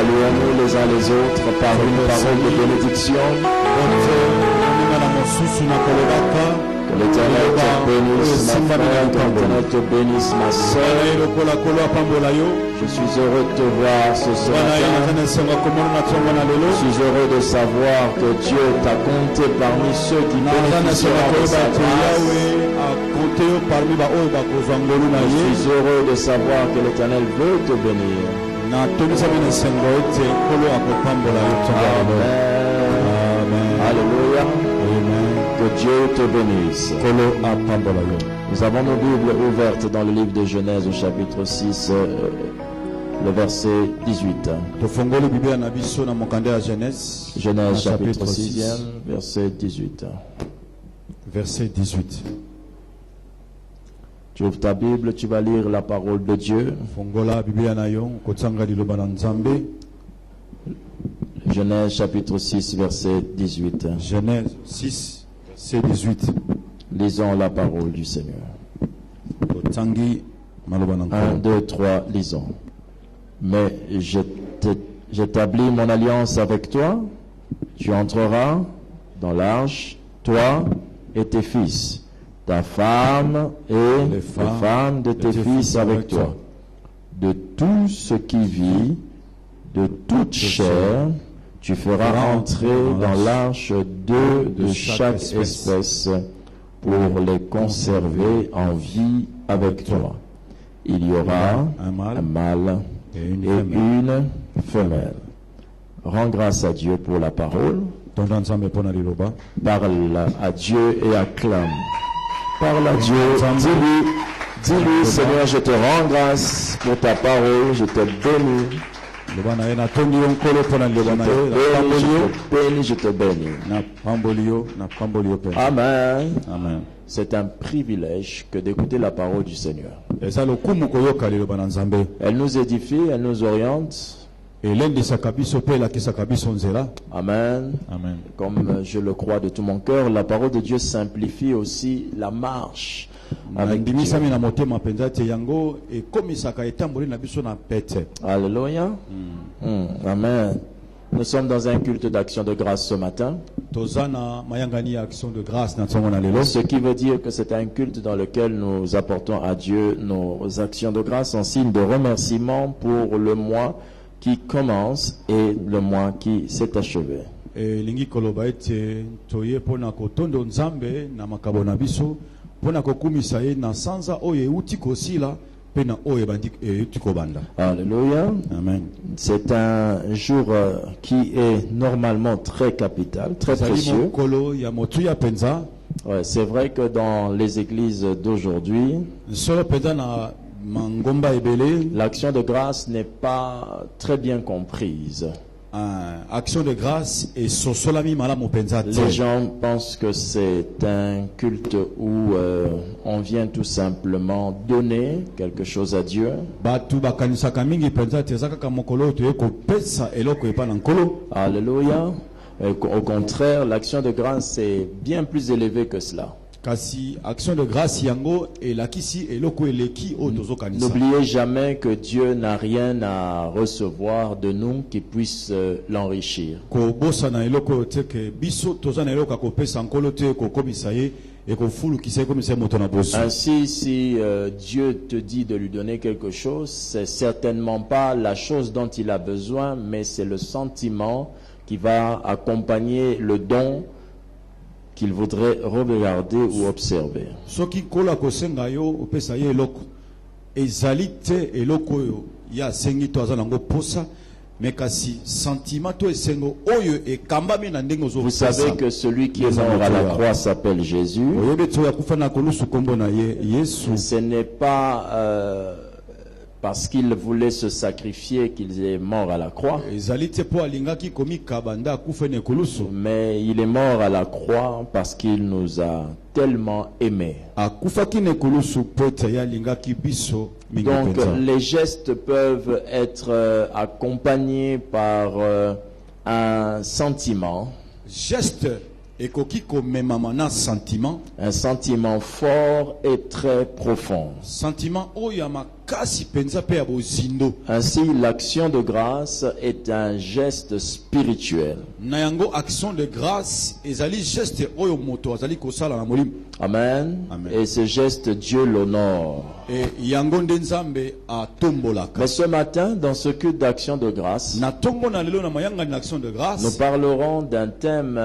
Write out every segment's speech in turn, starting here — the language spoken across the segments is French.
Saluons-nous les uns les autres par une parole de bénédiction. Que l'Éternel te bénisse, ma frère, que l'Éternel te bénisse, ma soeur. Je suis heureux de te voir ce matin. Je suis heureux de savoir que Dieu t'a compté parmi ceux qui bénéficieront de sa grâce. Je suis heureux de savoir que l'Éternel veut te bénir. Amen. Alléluia. Que Dieu te bénisse. Nous avons nos Bibles ouvertes dans le livre de Genèse au chapitre 6, le verset 18. Genèse chapitre 6, verset 18. Verset 18. Tu ouvres ta Bible, tu vas lire la parole de Dieu. Genèse chapitre 6, verset 18. Genèse 6, verset 18. Lisons la parole du Seigneur. 1, 2, 3, lisons. Mais j'établis mon alliance avec toi. Tu entreras dans l'arche, toi et tes fils, ta femme et les femmes de tes fils avec toi. De tout ce qui vit, de toute chair, tu feras entrer dans l'arche 2 de chaque espèce pour les conserver en vie avec toi. Il y aura un mâle et une femelle. Rends grâce à Dieu pour la parole. Parle à Dieu et acclame. Parle à Dieu. Dis-lui, Seigneur, je te rends grâce pour ta parole. Je te bénis. Je te bénis. Amen. Amen. C'est un privilège que d'écouter la parole du Seigneur. Elle nous édifie, elle nous oriente. Amen. Amen. Comme je le crois de tout mon cœur, la parole de Dieu simplifie aussi la marche avec Dieu. Alléluia. Amen. Nous sommes dans un culte d'action de grâce ce matin. Ce qui veut dire que c'est un culte dans lequel nous apportons à Dieu nos actions de grâce en signe de remerciement pour le mois qui commence et le mois qui s'est achevé. Alléluia. Amen. C'est un jour qui est normalement très capital, très précieux. Ouais, c'est vrai que dans les églises d'aujourd'hui, l'action de grâce n'est pas très bien comprise. Action de grâce et les gens pensent que c'est un culte où on vient tout simplement donner quelque chose à Dieu. Alléluia. Au contraire, l'action de grâce est bien plus élevée que cela. N'oubliez jamais que Dieu n'a rien à recevoir de nous qui puisse l'enrichir. Ainsi, si Dieu te dit de lui donner quelque chose, c'est certainement pas la chose dont il a besoin, mais c'est le sentiment qui va accompagner le don qu'il voudrait regarder ou observer. Vous savez que celui qui est mort à la croix s'appelle Jésus. Ce n'est pas parce qu'il voulait se sacrifier qu'il est mort à la croix. Mais il est mort à la croix parce qu'il nous a tellement aimés. Donc les gestes peuvent être accompagnés par un sentiment. Un sentiment fort et très profond. Sentiment makasi penza pe ya bozindo. Ainsi, l'action de grâce est un geste spirituel. Na yango action de grâce ezali geste oyo moto azali kosala na molimo. Amen. Amen. Et ce geste, Dieu l'honore. Et yango nde Nzambe atombolaka. Mais ce matin, dans ce culte d'action de grâce, Na tongo na lelo na mayanga na action de nous grâce. parlerons d'un thème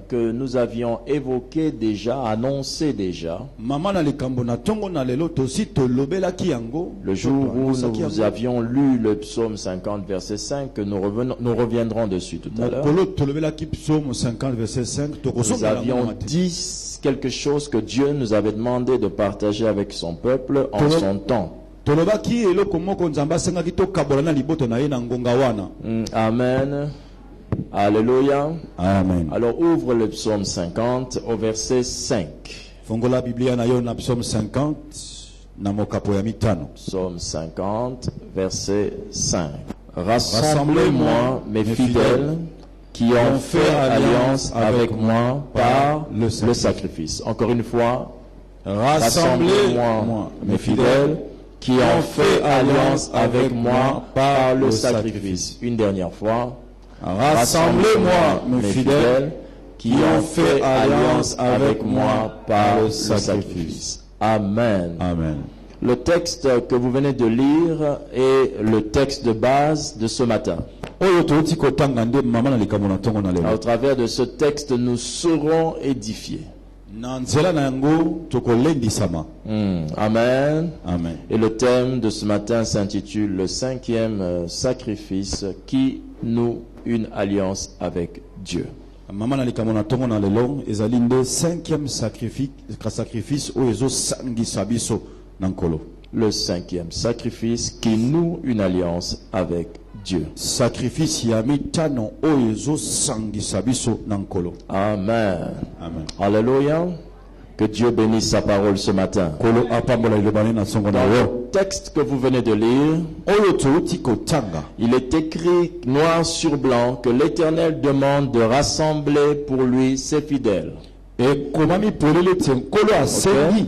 que nous avions évoqué déjà, annoncé déjà, Mama na likambo na tongo na lelo tosi tolobelaki yango. le jour où nous avions lu le psaume 50, verset 5, que nous reviendrons dessus tout à l'heure. Mokolo tolobelaki psaume 50 verset 5 Nous tokosonga avions yango. dit quelque chose que Dieu nous avait demandé de partager avec son peuple en son temps. Tolobaki eloko moko Nzambe asengaki tokabola na liboto na ye na ngonga wana. Amen. Alléluia. Amen. Alors ouvre le psaume 50 au verset 5. Fongola Biblia na yo na psaume 50 na mokapo ya mitano. Psaume 50, verset 5. Rassemblez-moi, mes fidèles, qui ont fait alliance avec moi par le sacrifice. Encore une fois, rassemblez-moi, mes fidèles, qui ont fait alliance avec moi par le sacrifice. Une dernière fois, rassemblez-moi, mes fidèles, qui ont fait alliance avec moi par le sacrifice. Amen. Amen. Le texte que vous venez de lire est le texte de base de ce matin. Oyo toti kotanga nde mama na likambo na tongo na lelo. Au travers de ce texte, nous serons édifiés. Na nzela na yango tokolendisama. Amen. Amen. Et le thème de ce matin s'intitule le 5e sacrifice qui noue une alliance avec Dieu. Mama na likambo na tongo na lelo ezali nde 5e sacrifice oyo ezosangisa biso na nkolo. Le 5e sacrifice qui noue une alliance avec Dieu. Sacrifice ya mitano oyo ezosangisa biso na nkolo. Amen. Amen. Alléluia. Que Dieu bénisse sa parole ce matin. Kolo apambola ilobani na songo na Dans yo. le texte que vous venez de lire, Oyo toti kotanga. il est écrit noir sur blanc que l'Éternel demande de rassembler pour lui ses fidèles. E komami polele te nkolo asengi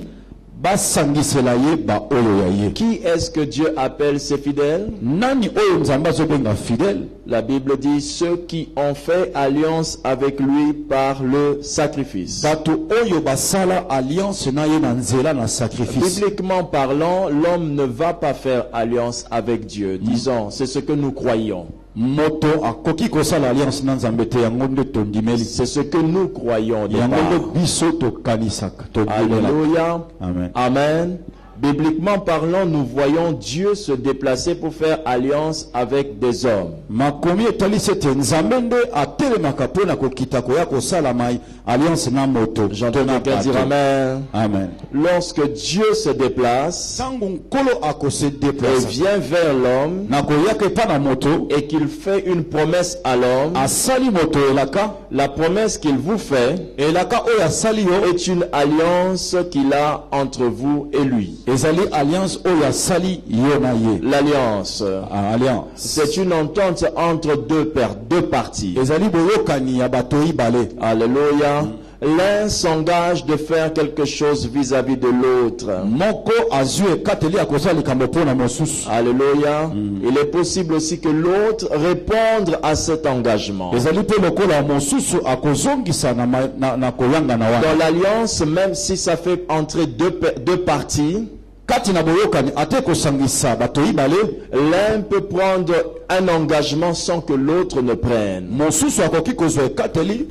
basangisela ye ba oyo ya ye. Qui est-ce que Dieu appelle ses fidèles? Nani oyo Nzambe azobenga fidèle? La Bible dit ceux qui ont fait alliance avec lui par le sacrifice. Bato oyo basala alliance na ye na nzela na sacrifice. Bibliquement parlant, l'homme ne va pas faire alliance avec Dieu. Disons, c'est ce que nous croyons. Moto akoki kosala alliance na Nzambe te yango nde tondimeli. C'est ce que nous croyons. Yango nde biso tokanisaka tondimela. Alléluia. Amen. Amen. Bibliquement parlant, nous voyons Dieu se déplacer pour faire alliance avec des hommes. Makomi etali sete Nzambe nde atelemaka mpona kokita koya kosala mai alliance na moto. J'entends quelqu'un dire Amen. Amen. Lorsque Dieu se déplace Sango nkolo akose et déplace vient vers l'homme na koyaka epa na moto et qu'il fait une promesse à l'homme, asali moto elaka la promesse qu'il vous fait elaka oyo asali yo est une alliance qu'il a entre vous et lui. ezali alliance oyo asali yo na ye. L'alliance, Alliance c'est une entente entre deux parties. ezali boyokani ya bato ibale. Alléluia. L'un s'engage de faire quelque chose vis-à-vis de l'autre. Moko azui ekateli akosala likambo mpona mosusu. Alléluia. Il est possible aussi que l'autre réponde à cet engagement. ezali mpe lokola mosusu akozongisa na koyanga na wana. Dans l'alliance, même si ça fait entrer deux parties, kati na boyokani ate kosangisa bato ibale, l'un peut prendre un engagement sans que l'autre ne prenne. mosusu akoki kozwa ekateli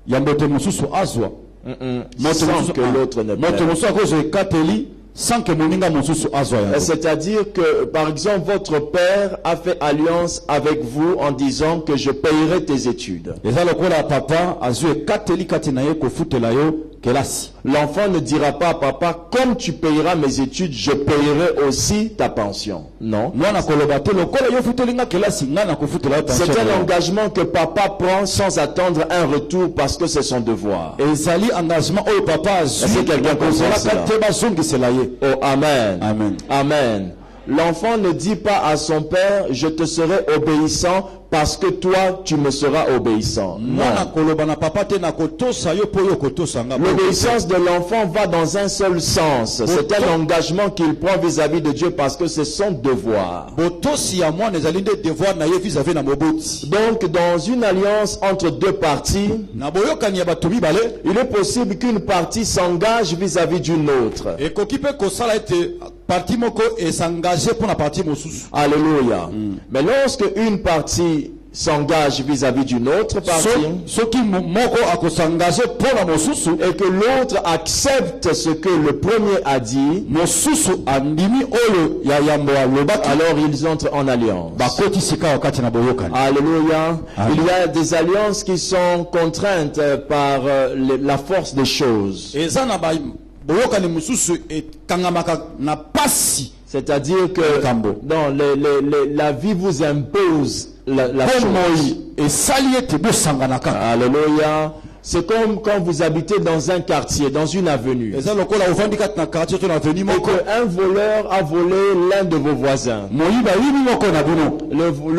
ya mbote mosusu azwa. Sans que l'autre ne moto prenne. mosusu akozwa ekateli sans que moninga mosusu azwa yango. C'est-à-dire que, par exemple, votre père a fait alliance avec vous en disant que je payerai tes études. eza lokola papa azwi ekateli kati na ye kofutela yo kelasi. L'enfant ne dira pas à papa, comme tu payeras mes études, je payerai aussi ta pension. Non. mwana koloba te lokola yo futelinga kelasi nga na kofutela yo pension. C'est un engagement que papa prend sans attendre un retour parce que c'est son devoir. ezali engagement oyo papa azwi Est-ce que quelqu'un comprend kozalaka cela? te bazongisela ye. Oh, amen. Amen. Amen. l'enfant ne dit pas à son père, je te serai obéissant parce que toi, tu me seras obéissant. Non. L'obéissance de l'enfant va dans un seul sens. C'est un engagement qu'il prend vis-à-vis de Dieu parce que c'est son devoir. Donc, dans une alliance entre deux parties, il est possible qu'une partie s'engage vis-à-vis d'une autre. Alléluia. Mais lorsque une partie s'engage vis-à-vis d'une autre partie et que l'autre accepte ce que le premier a dit, alors ils entrent en alliance. Alléluia. Il y a des alliances qui sont contraintes par la force des choses. C'est-à-dire que la vie vous impose la chose. Alléluia. C'est comme quand vous habitez dans un quartier, dans une avenue, et qu'un voleur a volé l'un de vos voisins. Le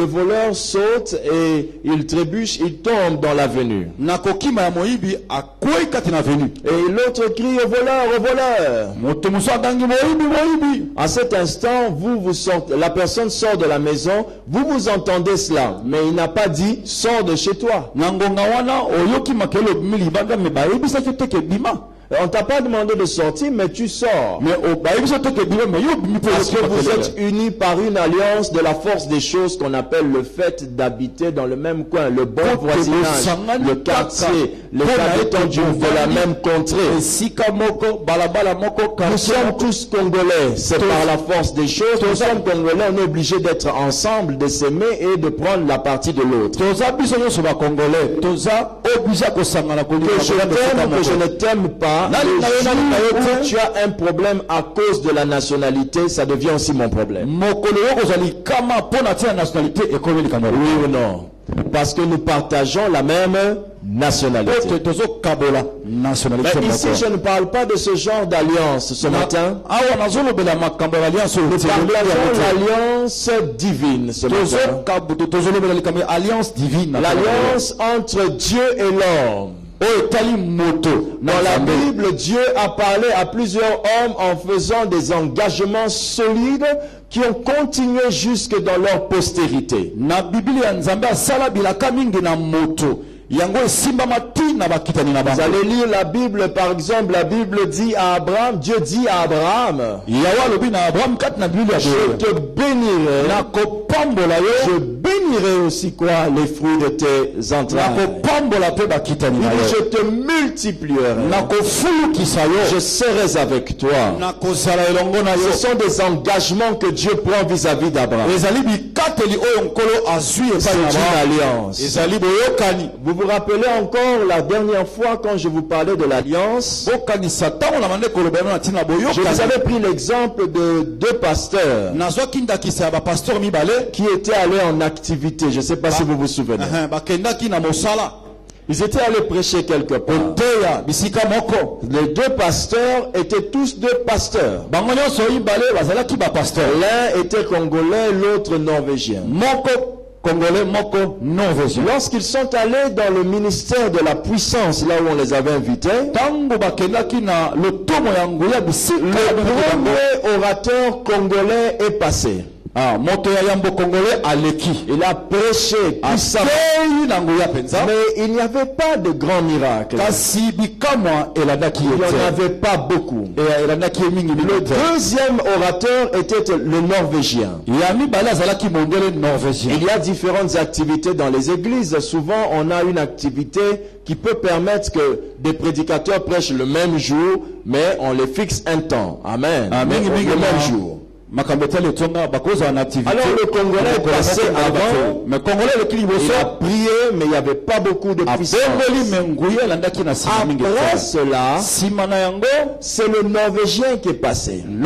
voleur saute et il trébuche, il tombe dans l'avenue. Et l'autre crie au voleur, au voleur. À cet instant, la personne sort de la maison, vous entendez cela, mais il n'a pas dit sors de chez toi. On t'a pas demandé de sortir, mais tu sors. Parce que vous êtes unis par une alliance de la force des choses qu'on appelle le fait d'habiter dans le même coin, le bon voisinage, le quartier, les habitants de la même contrée. Nous sommes tous Congolais, c'est par la force des choses. Nous sommes Congolais, on est obligé d'être ensemble, de s'aimer et de prendre la partie de l'autre. Que je t'aime, que je ne t'aime pas, où tu as un problème à cause de la nationalité, ça devient aussi mon problème. Oui ou non? Parce que nous partageons la même nationalité. Mais ici, je ne parle pas de ce genre d'alliance ce matin. Nous partageons l'alliance divine ce matin. L'alliance entre Dieu et l'homme. Dans la Bible, Dieu a parlé à plusieurs hommes en faisant des engagements solides qui ont continué jusque dans leur postérité. Vous allez lire la Bible, par exemple, la Bible dit à Abraham, Dieu dit à Abraham, je te bénirai, je bénirai aussi quoi? Les fruits de tes entrailles. Je te multiplierai, je serai avec toi. Ce sont des engagements que Dieu prend vis-à-vis d'Abraham. C'est une alliance. Vous vous rappelez encore la dernière fois quand je vous parlais de l'alliance, je vous avais pris l'exemple de deux pasteurs qui étaient allés en activité. Je ne sais pas si vous vous souvenez. Ils étaient allés prêcher quelque part. Les deux pasteurs étaient tous deux pasteurs. L'un était congolais, l'autre norvégien. Lorsqu'ils sont allés dans le ministère de la puissance, là où on les avait invités, le premier orateur congolais est passé. Il a prêché puissamment, mais il n'y avait pas de grand miracle. Il n'y en avait pas beaucoup. Le deuxième orateur était le norvégien. Il y a différentes activités dans les églises. Souvent, on a une activité qui peut permettre que des prédicateurs prêchent le même jour, mais on les fixe un temps. Amen. Le même jour. Alors le Congolais est passé avant, il a prié, mais il n'y avait pas beaucoup de puissance. Après cela, c'est le Norvégien qui est passé. Le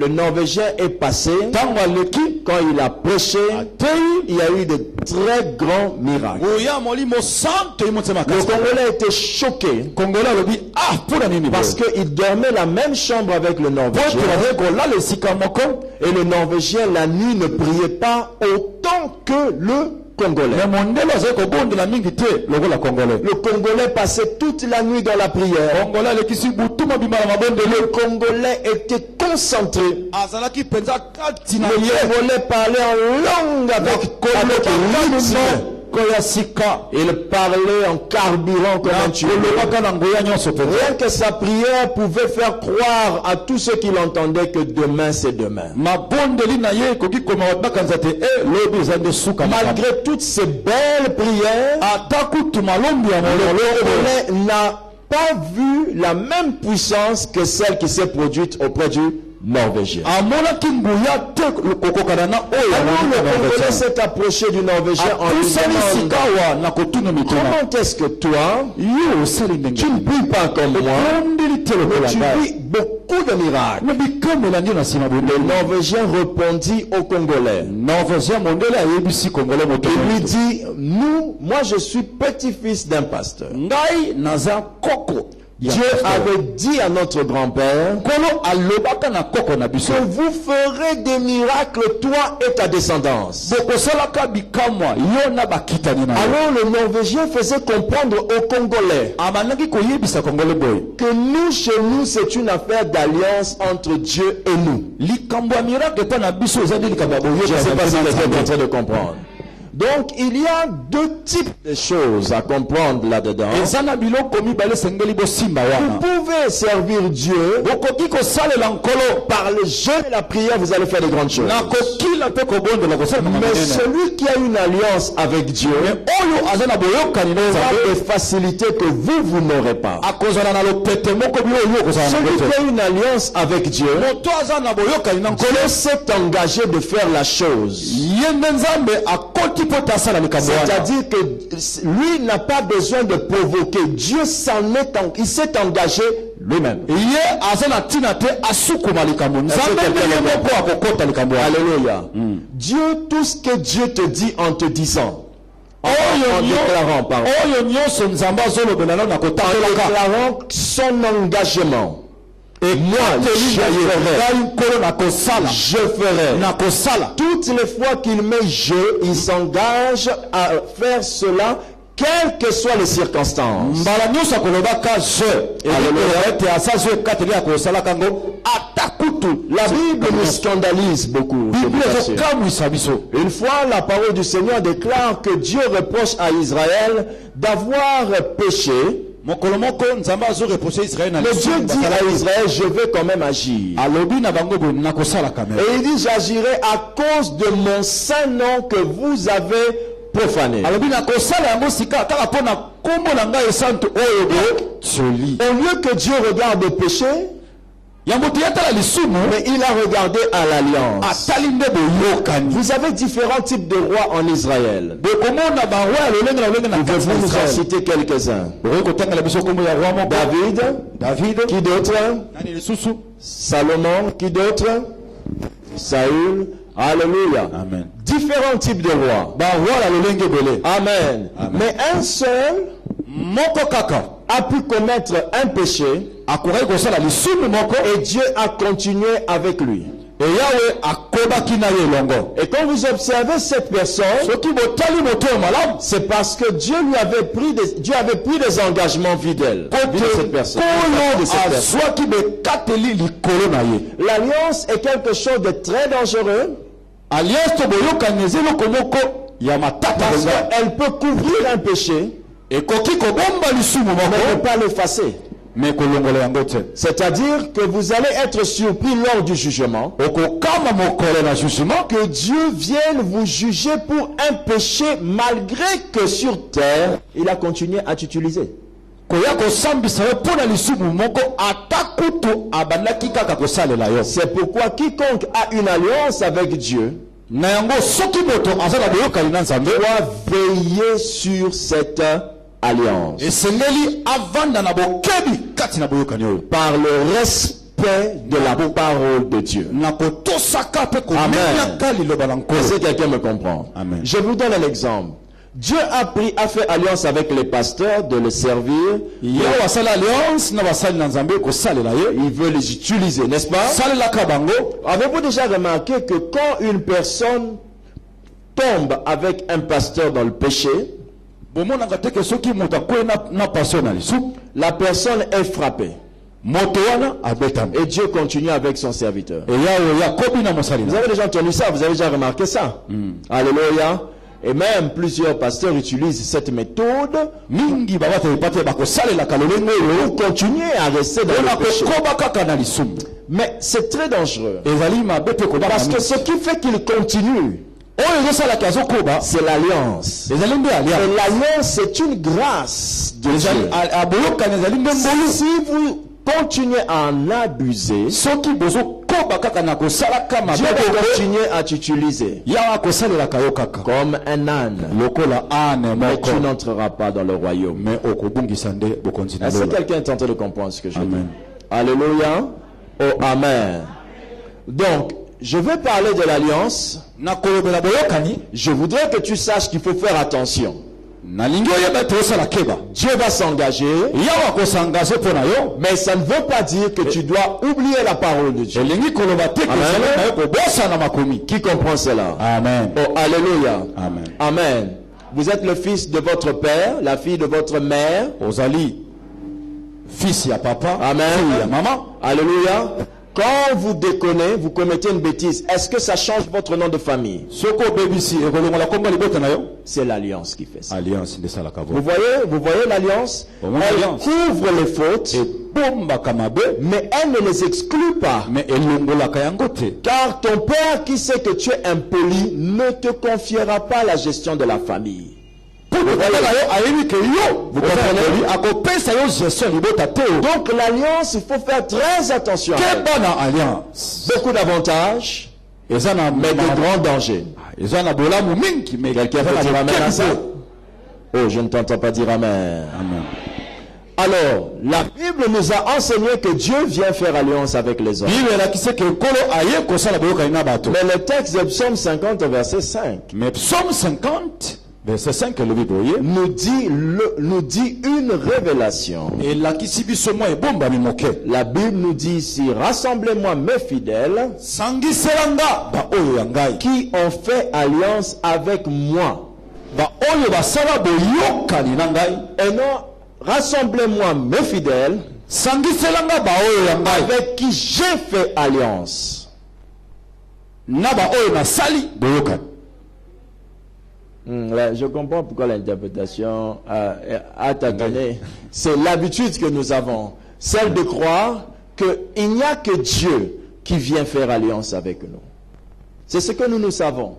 Norvégien est passé, quand il a prêché, il y a eu de très grand miracle. Le Congolais était choqué parce qu'il dormait la même chambre avec le Norvégien. Et le Norvégien, la nuit, ne priait pas autant que le Congolais. Le Congolais passait toute la nuit dans la prière. Le Congolais était concentré. Le Congolais parlait en langue avec rythme. Il parlait en carburant comme un tuyau. Rien que sa prière pouvait faire croire à tous ceux qui l'entendaient que demain c'est demain. Malgré toutes ces belles prières, le Congolais n'a pas vu la même puissance que celle qui s'est produite auprès du Norvégien. Alors le Congolais s'est approché du Norvégien en lui demandant: comment est-ce que toi, tu ne pries pas comme moi, mais tu pries beaucoup de miracles? Le Norvégien répondit au Congolais. Il lui dit: moi je suis petit-fils d'un pasteur. Dieu avait dit à notre grand-père que vous ferez des miracles, toi et ta descendance. Alors le Norvégien faisait comprendre aux Congolais que nous, chez nous, c'est une affaire d'alliance entre Dieu et nous. Je ne sais pas si vous êtes en train de comprendre. Donc, il y a deux types de choses à comprendre là-dedans. Vous pouvez servir Dieu par le jeûne et la prière, vous allez faire de grandes choses. Mais celui qui a une alliance avec Dieu a des facilités que vous n'aurez pas. Celui qui a une alliance avec Dieu, Dieu s'est engagé de faire la chose. C'est-à-dire que lui n'a pas besoin de provoquer. Dieu il s'est engagé lui-même. Alléluia. Dieu, tout ce que Dieu te dit en te disant, en déclarant son engagement. Et moi, je ferai. Toutes les fois qu'il met il s'engage à faire cela, quelles que soient les circonstances. La Bible nous scandalise beaucoup. Une fois, la parole du Seigneur déclare que Dieu reproche à Israël d'avoir péché. Mais Dieu dit à Israël: je vais quand même agir. Et il dit: j'agirai à cause de mon saint nom que vous avez profané. Au lieu que Dieu regarde le péché, mais il a regardé à l'alliance. Vous avez différents types de rois en Israël. Pouvez-vous nous en citer quelques-uns? David. Qui d'autre? Salomon. Qui d'autre? Saül. Alléluia. Amen. Différents types de rois. Amen. Mais un seul a pu commettre un péché et Dieu a continué avec lui. Et quand vous observez cette personne, c'est parce que Dieu avait pris des engagements fidèles de cette personne. L'alliance est quelque chose de très dangereux. Parce qu'elle peut couvrir un péché, mais ne pas l'effacer. C'est-à-dire que vous allez être surpris lors du jugement, que Dieu vienne vous juger pour un péché malgré que sur terre, il a continué à t'utiliser. C'est pourquoi quiconque a une alliance avec Dieu doit veiller sur cette alliance par le respect de la parole de Dieu. Est-ce que quelqu'un me comprend? Amen. Je vous donne un exemple. Dieu a fait alliance avec les pasteurs de les servir. Il veut les utiliser, n'est-ce pas? Avez-vous déjà remarqué que quand une personne tombe avec un pasteur dans le péché, la personne est frappée. Et Dieu continue avec son serviteur. Vous avez déjà entendu ça, vous avez déjà remarqué ça. Alléluia. Et même plusieurs pasteurs utilisent cette méthode pour continuer à rester dans le péché. Mais c'est très dangereux. Parce que ce qui fait qu'il continue, c'est l'alliance. Et l'alliance, c'est une grâce de Dieu. Si vous continuez à en abuser, Dieu va continuer à t'utiliser comme un âne. Mais tu n'entreras pas dans le royaume. Est-ce que quelqu'un est en train de comprendre ce que je dis? Alléluia. Oh, amen. Donc, je vais parler de l'alliance. Je voudrais que tu saches qu'il faut faire attention. Dieu va s'engager, mais ça ne veut pas dire que tu dois oublier la parole de Dieu. Amen. Qui comprend cela? Amen. Oh, alléluia. Amen. Amen. Vous êtes le fils de votre père, la fille de votre mère. Fils à papa. Amen. Fille à maman. Alléluia. Quand vous déconnez, vous commettez une bêtise, est-ce que ça change votre nom de famille? C'est l'alliance qui fait ça. Vous voyez l'alliance? Elle couvre les fautes, mais elle ne les exclut pas. Car ton père qui sait que tu es impoli ne te confiera pas la gestion de la famille. Vous comprenez? Donc l'alliance, il faut faire très attention. Beaucoup d'avantages, mais de grands dangers. Quelqu'un peut dire amen à ça? Oh, je ne t'entends pas dire amen. Amen. Alors, la Bible nous a enseigné que Dieu vient faire alliance avec les hommes. Mais le texte de Psaume 50, verset 5. Mais Psaume 50, verset 5, nous dit une révélation. La Bible nous dit ici, rassemblez-moi mes fidèles qui ont fait alliance avec moi. Et non, rassemblez-moi mes fidèles avec qui j'ai fait alliance. Je comprends pourquoi l'interprétation a tâtonné. C'est l'habitude que nous avons, celle de croire qu'il n'y a que Dieu qui vient faire alliance avec nous. C'est ce que nous savons.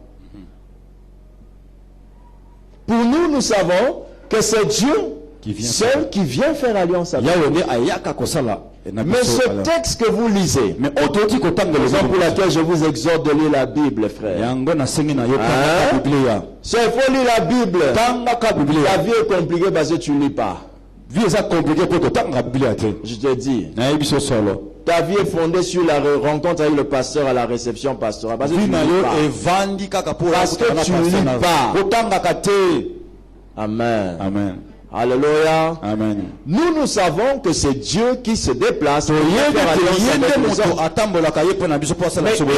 Pour nous, nous savons que c'est Dieu seul qui vient faire alliance avec nous. Mais ce texte que vous lisez, raison pour laquelle je vous exhorte de lire la Bible, frère. Il faut lire la Bible. La vie est compliquée parce que tu ne lis pas. Je te dis. Ta vie est fondée sur la rencontre avec le pasteur à la réception pastorale. Parce que tu ne lis pas. Parce que tu ne lis pas. Amen. Amen. Alléluia. Amen. Nous savons que c'est Dieu qui se déplace. Mais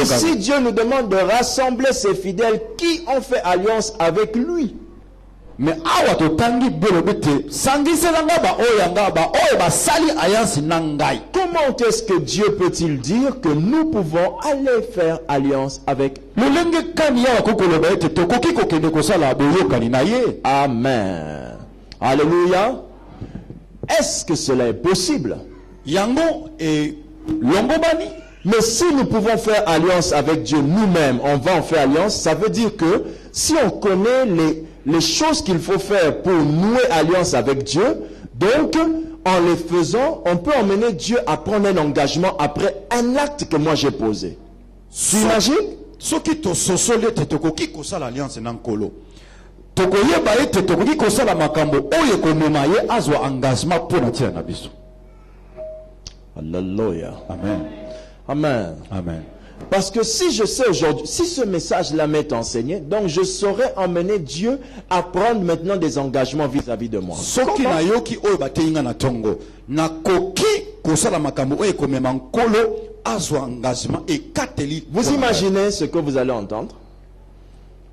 ici, Dieu nous demande de rassembler ses fidèles qui ont fait alliance avec lui. Mais comment est-ce que Dieu peut-il dire que nous pouvons aller faire alliance avec lui? Amen. Alléluia. Est-ce que cela est possible? Mais si nous pouvons faire alliance avec Dieu nous-mêmes, on va en faire alliance, ça veut dire que si on connaît les choses qu'il faut faire pour nouer alliance avec Dieu, donc en les faisant, on peut emmener Dieu à prendre un engagement après un acte que moi j'ai posé. Tu imagines? Alléluia. Amen. Amen. Amen. Parce que si je sais aujourd'hui, si ce message-là m'est enseigné, donc je saurais emmener Dieu à prendre maintenant des engagements vis-à-vis de moi. Soki na yoki oyo bateyinga na tongo na koki kosala makambo oyo komema nkolo azwa engagement et kateli. Vous imaginez ce que vous allez entendre?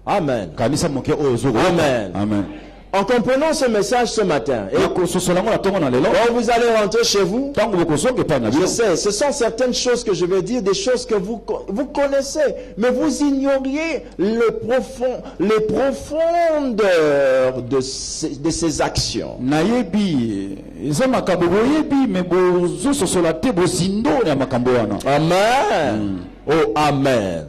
Amen. Kanisa moke oyo zo. Amen. Amen. En comprenant ce message ce matin, et quand vous allez rentrer chez vous, je sais, ce sont certaines choses que je vais dire, des choses que vous connaissez, mais vous ignoriez les profondeurs de ces actions. Amen. Oh, amen.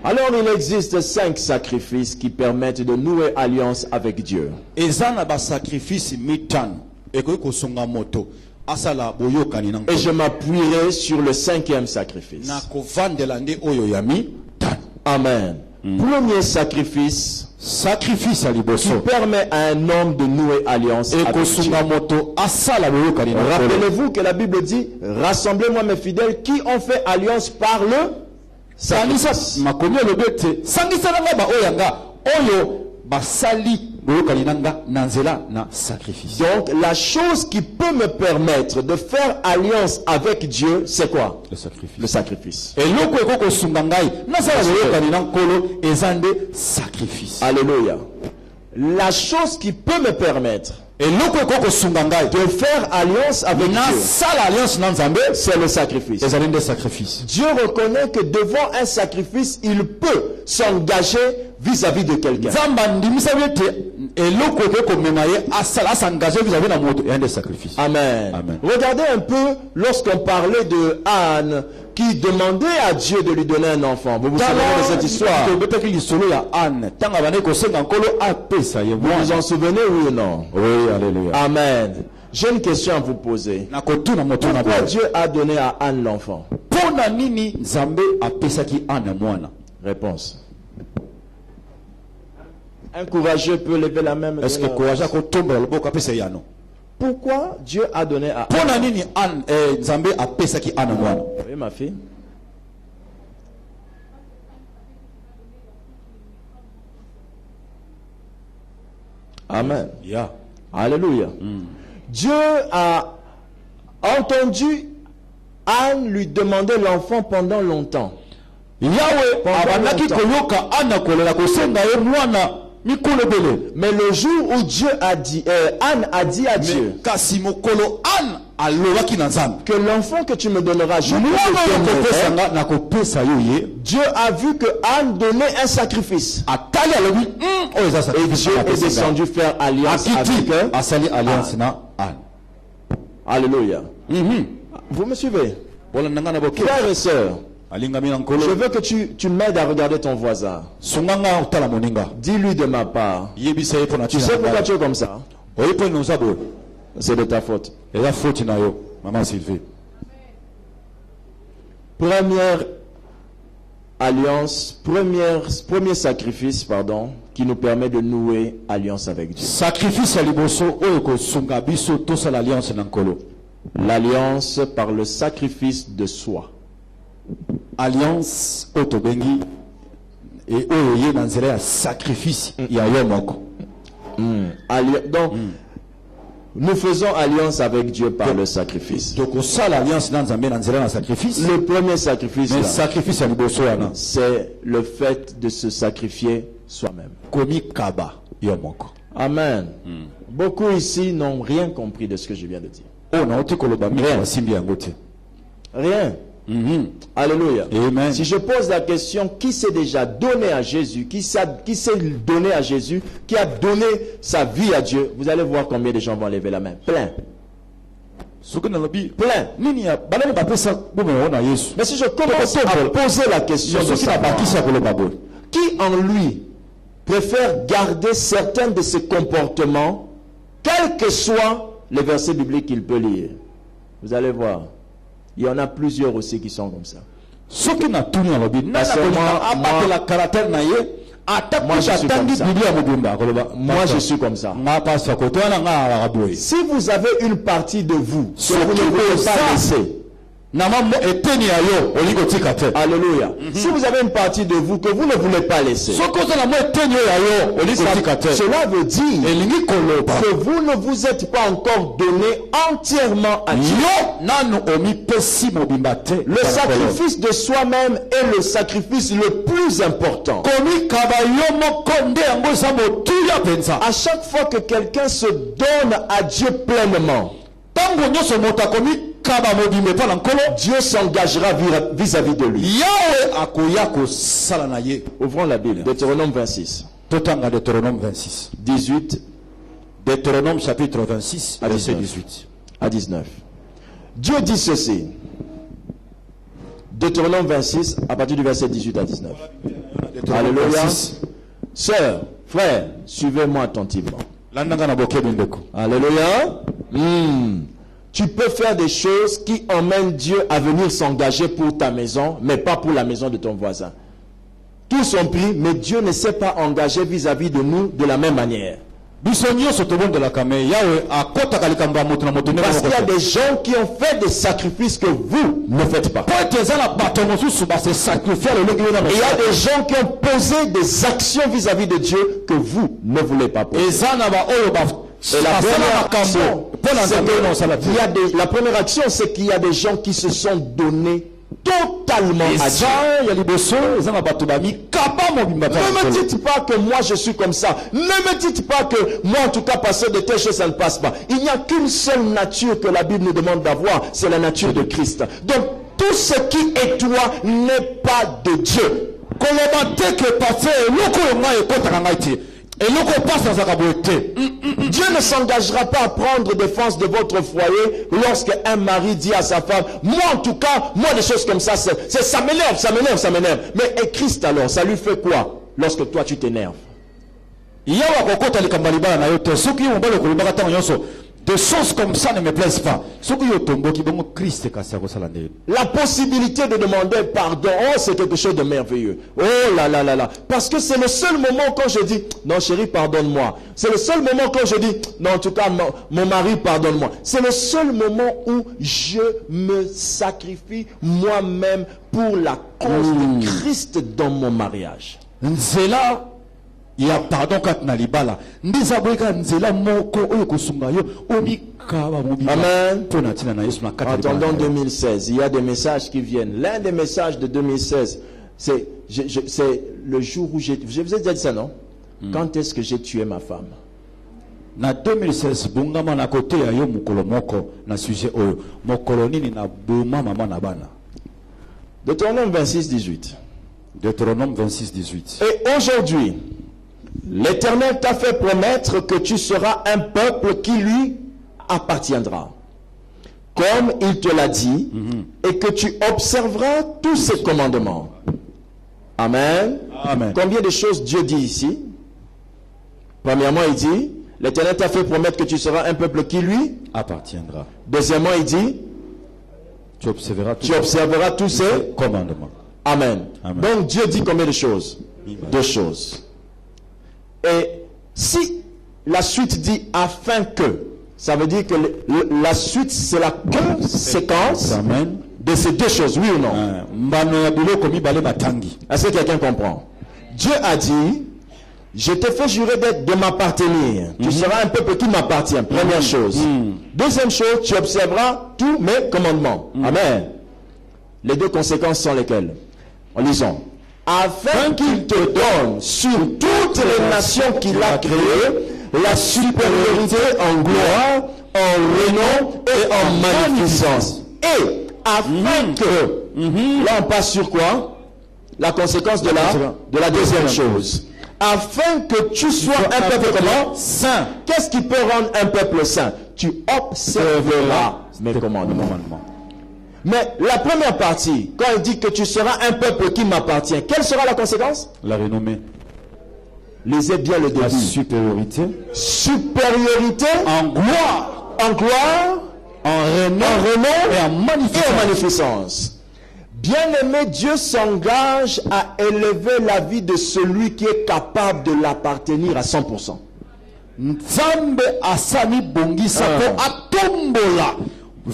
Alors il existe 5 sacrifices qui permettent de nouer alliance avec Dieu. Et je m'appuierai sur le 5e sacrifice. Amen. Premier sacrifice qui permet à un homme de nouer alliance avec Dieu. Rappelez-vous que la Bible dit, rassemblez-moi mes fidèles qui ont fait alliance par le sacrifice. Donc la chose qui peut me permettre de faire alliance avec Dieu, c'est quoi? Le sacrifice. Alléluia. La chose qui peut me permettre de faire alliance avec Dieu, c'est le sacrifice. Dieu reconnaît que devant un sacrifice, il peut s'engager vis-à-vis de quelqu'un. Amen. Amen. Regardez un peu lorsqu'on parlait de Anne qui demandait à Dieu de lui donner un enfant. Vous vous souvenez de cette histoire? Vous vous en souvenez, oui ou non? Oui, alléluia. Amen. J'ai une question à vous poser. Pourquoi Dieu a donné à Anne l'enfant? Réponse. Un courageux peut lever la main. Est-ce que courageux peut tomber le bok après c'est Yano? Pourquoi Dieu a donné à Anne? Oui, ma fille. Amen. Yeah. Alléluia. Dieu a entendu Anne lui demander l'enfant pendant longtemps. Mais le jour où Dieu a dit, Anne a dit à Dieu que l'enfant que tu me donneras, je te le donnerai. Dieu a vu que Anne donnait un sacrifice. Et Dieu est descendu faire alliance avec Anne. Alléluia. Vous me suivez? Frères et sœurs, je veux que tu m'aides à regarder ton voisin. Dis-lui de ma part. Tu sais pourquoi tu es comme ça? C'est de ta faute. Première alliance, premier sacrifice, pardon, qui nous permet de nouer alliance avec Dieu. L'alliance par le sacrifice de soi. Alliance otobengi et oye nanzela sacrifice ya yomoko. Donc nous faisons alliance avec Dieu par le sacrifice. Donc ça l'alliance dans un sacrifice. Le premier sacrifice, c'est le fait de se sacrifier soi-même. Amen. Beaucoup ici n'ont rien compris de ce que je viens de dire. Rien. Alléluia. Amen. Si je pose la question, qui s'est déjà donné à Jésus, qui s'est donné à Jésus, qui a donné sa vie à Dieu, vous allez voir combien de gens vont lever la main. Plein. Plein. Mais si je commence à poser la question de savoir, qui en lui préfère garder certains de ses comportements, quels que soient les versets bibliques qu'il peut lire, vous allez voir. Il y en a plusieurs aussi qui sont comme ça. Moi je suis comme ça. Si vous avez une partie de vous que vous ne pouvez pas laisser, Alléluia. Si vous avez une partie de vous que vous ne voulez pas laisser, cela veut dire que vous ne vous êtes pas encore donné entièrement à Dieu. Le sacrifice de soi-même est le sacrifice le plus important. À chaque fois que quelqu'un se donne à Dieu pleinement, Dieu s'engagera vis-à-vis de lui. Ouvrons la Bible. Deutéronome 26. 18. Deutéronome chapitre 26, verset 18 à 19. Dieu dit ceci. Deutéronome 26, à partir du verset 18 à 19. Alléluia. Sœurs, frères, suivez-moi attentivement. Alléluia. Tu peux faire des choses qui emmènent Dieu à venir s'engager pour ta maison, mais pas pour la maison de ton voisin. Tous sont pris, mais Dieu ne s'est pas engagé vis-à-vis de nous de la même manière. Parce qu'il y a des gens qui ont fait des sacrifices que vous ne faites pas. Il y a des gens qui ont posé des actions vis-à-vis de Dieu que vous ne voulez pas poser. Et la première action, c'est qu'il y a des gens qui se sont donnés totalement à Dieu. Ne me dites pas que moi je suis comme ça. Ne me dites pas que moi en tout cas passer de telles choses ça ne passe pas. Il n'y a qu'une seule nature que la Bible nous demande d'avoir, c'est la nature de Christ. Donc tout ce qui est toi n'est pas de Dieu. Dieu ne s'engagera pas à prendre défense de votre foyer lorsque un mari dit à sa femme, moi en tout cas, moi des choses comme ça, ça m'énerve. Mais et Christ alors, ça lui fait quoi lorsque toi tu t'énerves? Des choses comme ça ne me plaisent pas. La possibilité de demander pardon, c'est quelque chose de merveilleux. Oh là là là là. Parce que c'est le seul moment quand je dis, non chérie, pardonne-moi. C'est le seul moment quand je dis, non en tout cas, mon mari, pardonne-moi. C'est le seul moment où je me sacrifie moi-même pour la cause de Christ dans mon mariage. C'est là. Il y a pardon quand na libala Amen. Attendons 2016. Il y a des messages qui viennent. L'un des messages de 2016, c'est le jour où je vous ai déjà dit ça, non? Quand est-ce que j'ai tué ma femme? Na 2016 bungama na côté ya yo mukolo moko na sujet oyo mokolo nini na boma mama na bana. Deutéronome 26 18. Deutéronome 26 18. Et aujourd'hui, l'Éternel t'a fait promettre que tu seras un peuple qui lui appartiendra, comme il te l'a dit, et que tu observeras tous ses commandements. Amen. Amen. Combien de choses Dieu dit ici? Premièrement, il dit, l'Éternel t'a fait promettre que tu seras un peuple qui lui appartiendra. Deuxièmement, il dit, tu observeras tous ses commandements. Amen. Amen. Donc Dieu dit combien de choses? Deux choses. Et si la suite dit afin que, ça veut dire que la suite c'est la conséquence de ces deux choses, oui ou non? Est-ce que quelqu'un comprend? Dieu a dit, je te fais jurer de m'appartenir. Tu seras un peuple qui m'appartient. Première chose. Deuxième chose, tu observeras tous mes commandements. Amen. Les deux conséquences sont lesquelles? En lisant. Afin qu'il te donne sur toutes les nations qu'il a créées la supériorité en gloire, en renom et en magnificence. Et afin que, là on passe sur quoi? La conséquence de la deuxième chose. Afin que tu sois un peuple comment? Saint. Qu'est-ce qui peut rendre un peuple saint? Tu observeras mes commandements. Mais la première partie, quand il dit que tu seras un peuple qui m'appartient, quelle sera la conséquence? La renommée. Lisez bien le début. La supériorité. Supériorité. En gloire. En gloire. En renom. Et en magnificence. Bien-aimé, Dieu s'engage à élever la vie de celui qui est capable de l'appartenir à 100%. Nzambe asani bongisa po atombola Mais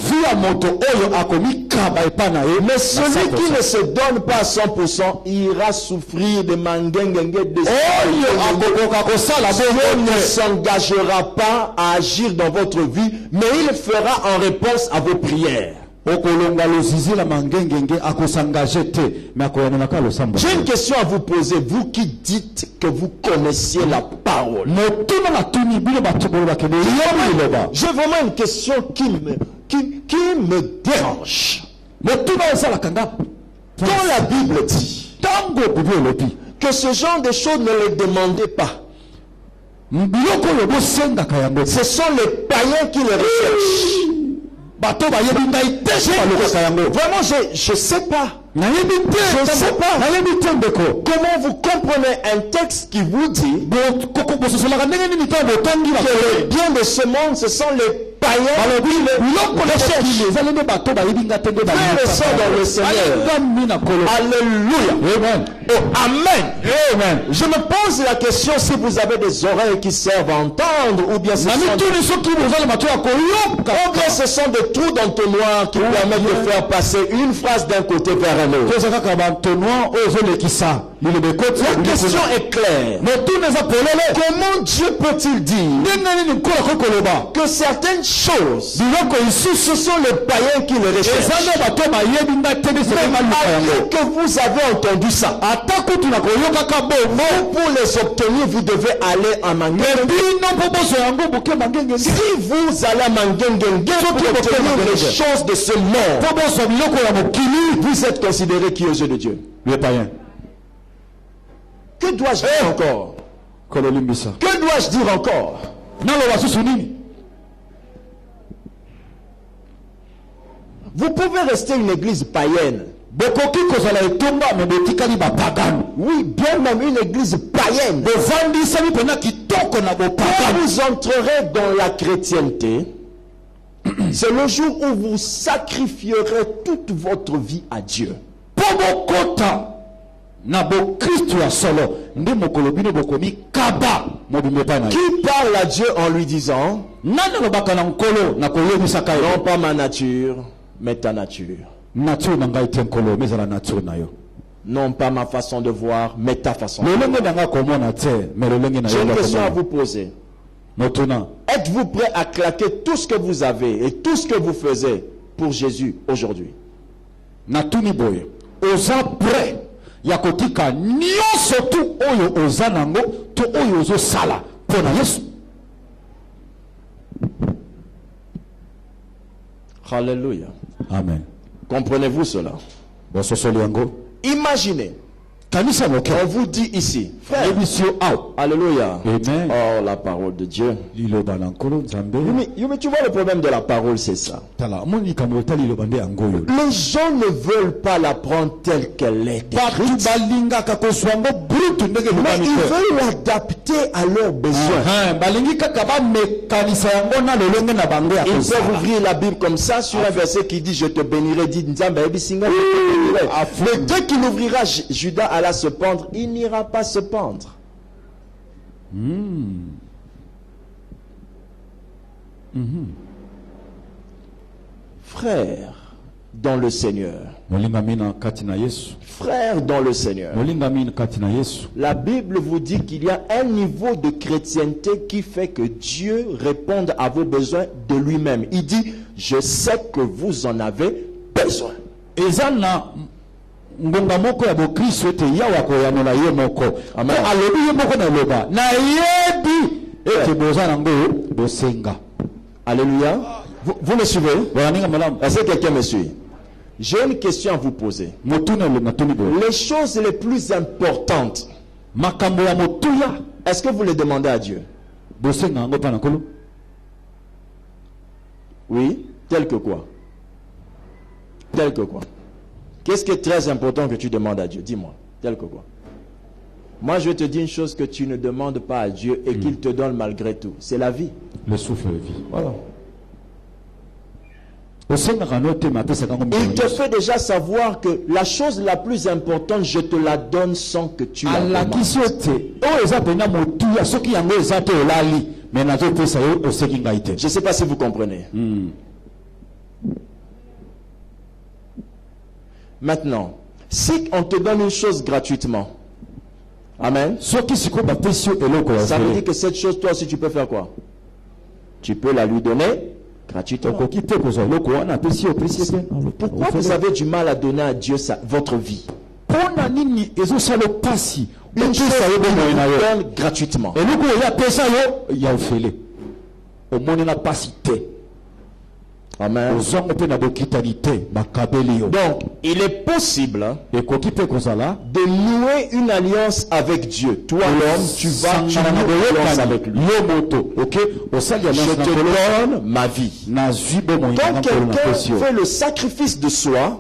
celui qui ne se donne pas à 100% ira souffrir de mangengengue de il ne s'engagera pas à agir dans votre vie, mais il fera en réponse à vos prières. J'ai une question à vous poser, vous qui dites que vous connaissiez la parole. J'ai vraiment une question qui me dérange. Quand la Bible dit que ce genre de choses ne les demandez pas, ce sont les païens qui les recherchent. Vraiment, je sais pas. Je sais pas. Comment vous comprenez un texte qui vous dit que les biens de ce monde, ce sont les païens qui les recherchent. Frères et sœurs dans le Seigneur. Alléluia. Amen. Oh, amen. Amen. Je me pose la question si vous avez des oreilles qui servent à entendre, ou bien ce sont des trous d'entonnoir qui permettent de faire passer une phrase d'un côté vers un autre. La question est claire. Comment Dieu peut-il dire que certaines choses, ce sont les païens qui les recherchent? Mais que vous avez entendu ça, pour les obtenir, vous devez aller à Mangengue. Si vous allez à Mangengue pour obtenir les choses de ce monde, vous êtes considéré qui aux yeux de Dieu? Le païen. Que dois-je dire encore? Que dois-je dire encore? Vous pouvez rester une église païenne. Oui, bien même une église païenne. Quand vous entrerez dans la chrétienté, c'est le jour où vous sacrifierez toute votre vie à Dieu. Qui parle à Dieu en lui disant, non pas ma nature, mais ta nature. Non pas ma façon de voir, mais ta façon de voir. J'ai une question à vous poser. Êtes-vous prêt à claquer tout ce que vous avez et tout ce que vous faisiez pour Jésus aujourd'hui? Prêt. Alléluia. Amen. Comprenez-vous cela? Imaginez. On vous dit ici, frère, alléluia. Amen. Oh, la parole de Dieu. Mais tu vois, le problème de la parole, c'est ça. Les gens ne veulent pas la prendre telle qu'elle est écrite, mais ils veulent l'adapter à leurs besoins. Ils peuvent ouvrir la Bible comme ça sur un verset qui dit, je te bénirai, dit Nzamba, mais dès qu'il ouvrira, Judas alla se pendre, il n'ira pas se pendre. Frère dans le Seigneur. Frère dans le Seigneur. La Bible vous dit qu'il y a un niveau de chrétienté qui fait que Dieu réponde à vos besoins de lui-même. Il dit, je sais que vous en avez besoin. Alléluia. Vous me suivez? Est-ce que quelqu'un me suit? J'ai une question à vous poser. Les choses les plus importantes, est-ce que vous les demandez à Dieu? Oui. Tel que quoi? Tel que quoi? Qu'est-ce qui est très important que tu demandes à Dieu? Dis-moi. Tel que quoi? Moi, je te dis une chose que tu ne demandes pas à Dieu et qu'il te donne malgré tout. C'est la vie. Le souffle de vie. Voilà. Il te fait déjà savoir que la chose la plus importante, je te la donne sans que tu la demandes. Je ne sais pas si vous comprenez. Maintenant, si on te donne une chose gratuitement, amen, ça veut dire que cette chose, toi aussi, tu peux faire quoi? Tu peux la lui donner gratuitement. Pourquoi vous avez du mal à donner à Dieu votre vie? Une chose qui vous donne gratuitement. Amen. Donc, il est possible de nouer une alliance avec Dieu. Toi, l'homme, tu noues une alliance avec lui. Je te donne ma vie. Quand quelqu'un fait le sacrifice de soi,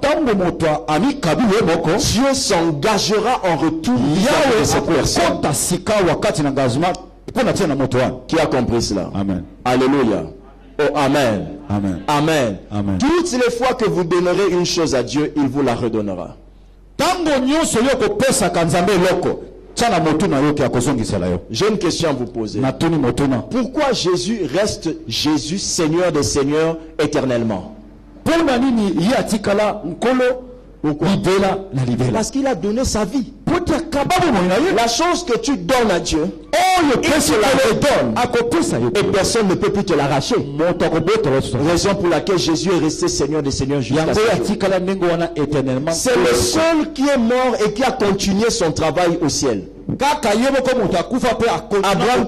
Dieu s'engagera en retour de cette personne. Qui a compris cela? Amen. Alléluia. Oh, amen. Amen. Amen. Amen. Toutes les fois que vous donnerez une chose à Dieu, il vous la redonnera. J'ai une question à vous poser. Pourquoi Jésus reste Jésus, Seigneur des Seigneurs, éternellement? Pourquoi? Parce qu'il a donné sa vie. La chose que tu donnes à Dieu, il te la redonne. Et personne ne peut plus te l'arracher. Raison pour laquelle Jésus est resté Seigneur des Seigneurs jusqu'à ce jour. C'est le seul qui est mort et qui a continué son travail au ciel. Abraham,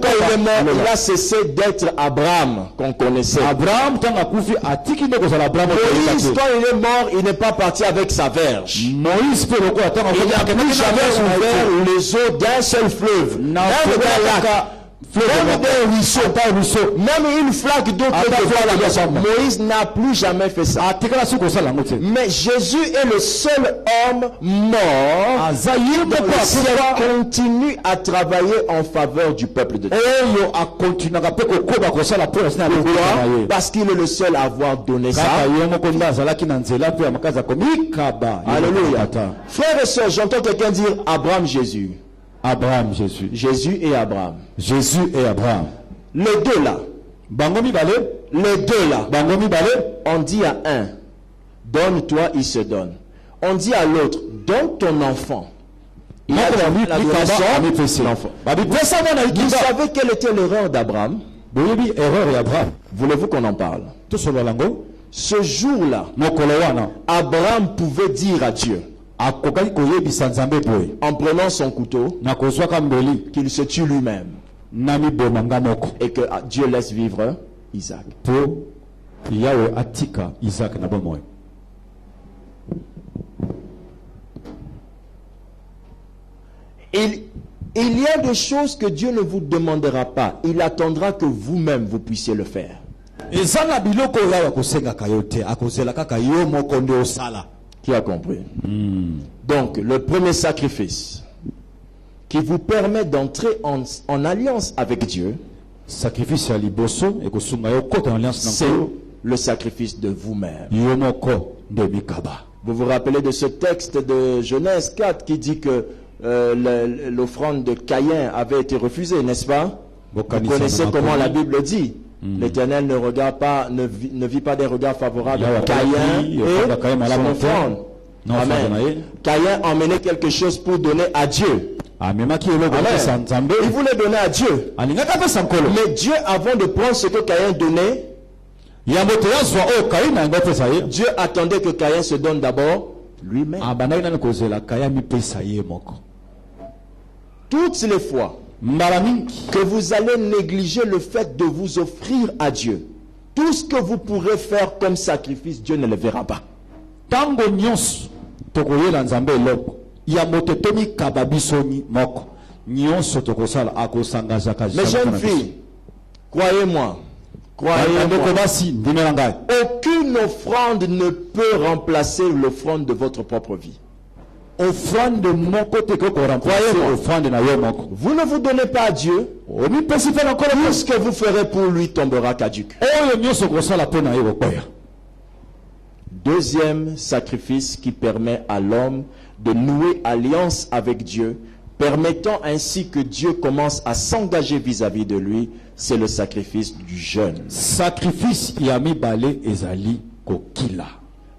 quand il est mort, il a cessé d'être Abraham qu'on connaissait. Moïse, quand il est mort, il n'est pas parti avec sa verge. Il n'a plus jamais ouvert les eaux d'un seul fleuve, même d'un lac, même d'un ruisseau, même une flaque d'eau que de voir. Moïse n'a plus jamais fait ça. Mais Jésus est le seul homme mort dont le ciel continue à travailler en faveur du peuple de Dieu. Pourquoi? Parce qu'il est le seul à avoir donné ça. Alléluia. Frères et sœurs, j'entends quelqu'un dire Abraham, Jésus. Abraham, Jésus. Jésus et Abraham. Jésus et Abraham. Les deux là. Les deux là. On dit à un, donne-toi, il se donne. On dit à l'autre, donne ton enfant. Il a donné son enfant. Vous savez quelle était l'erreur d'Abraham? Voulez-vous qu'on en parle? Ce jour-là, Abraham pouvait dire à Dieu, en prenant son couteau, qu'il se tue lui-même et que Dieu laisse vivre Isaac. Il y a des choses que Dieu ne vous demandera pas. Il attendra que vous-même vous puissiez le faire. Qui a compris? Donc, le premier sacrifice qui vous permet d'entrer en alliance avec Dieu, c'est le sacrifice de vous-même. Vous vous rappelez de ce texte de Genèse 4 qui dit que l'offrande de Caïn avait été refusée, n'est-ce pas? Vous connaissez comment la Bible dit. L'Éternel ne vit pas des regards favorables à Caïn et son offrande. Amen. Caïn emmenait quelque chose pour donner à Dieu. Amen. Il voulait donner à Dieu. Mais Dieu, avant de prendre ce que Caïn donnait, Dieu attendait que Caïn se donne d'abord lui-même. Toutes les fois que vous allez négliger le fait de vous offrir à Dieu, tout ce que vous pourrez faire comme sacrifice, Dieu ne le verra pas. Mes jeunes filles, croyez-moi, aucune offrande ne peut remplacer l'offrande de votre propre vie. Croyez-moi, vous ne vous donnez pas à Dieu, tout ce que vous ferez pour lui tombera caduc. Deuxième sacrifice qui permet à l'homme de nouer alliance avec Dieu, permettant ainsi que Dieu commence à s'engager vis-à-vis de lui, c'est le sacrifice du jeûne.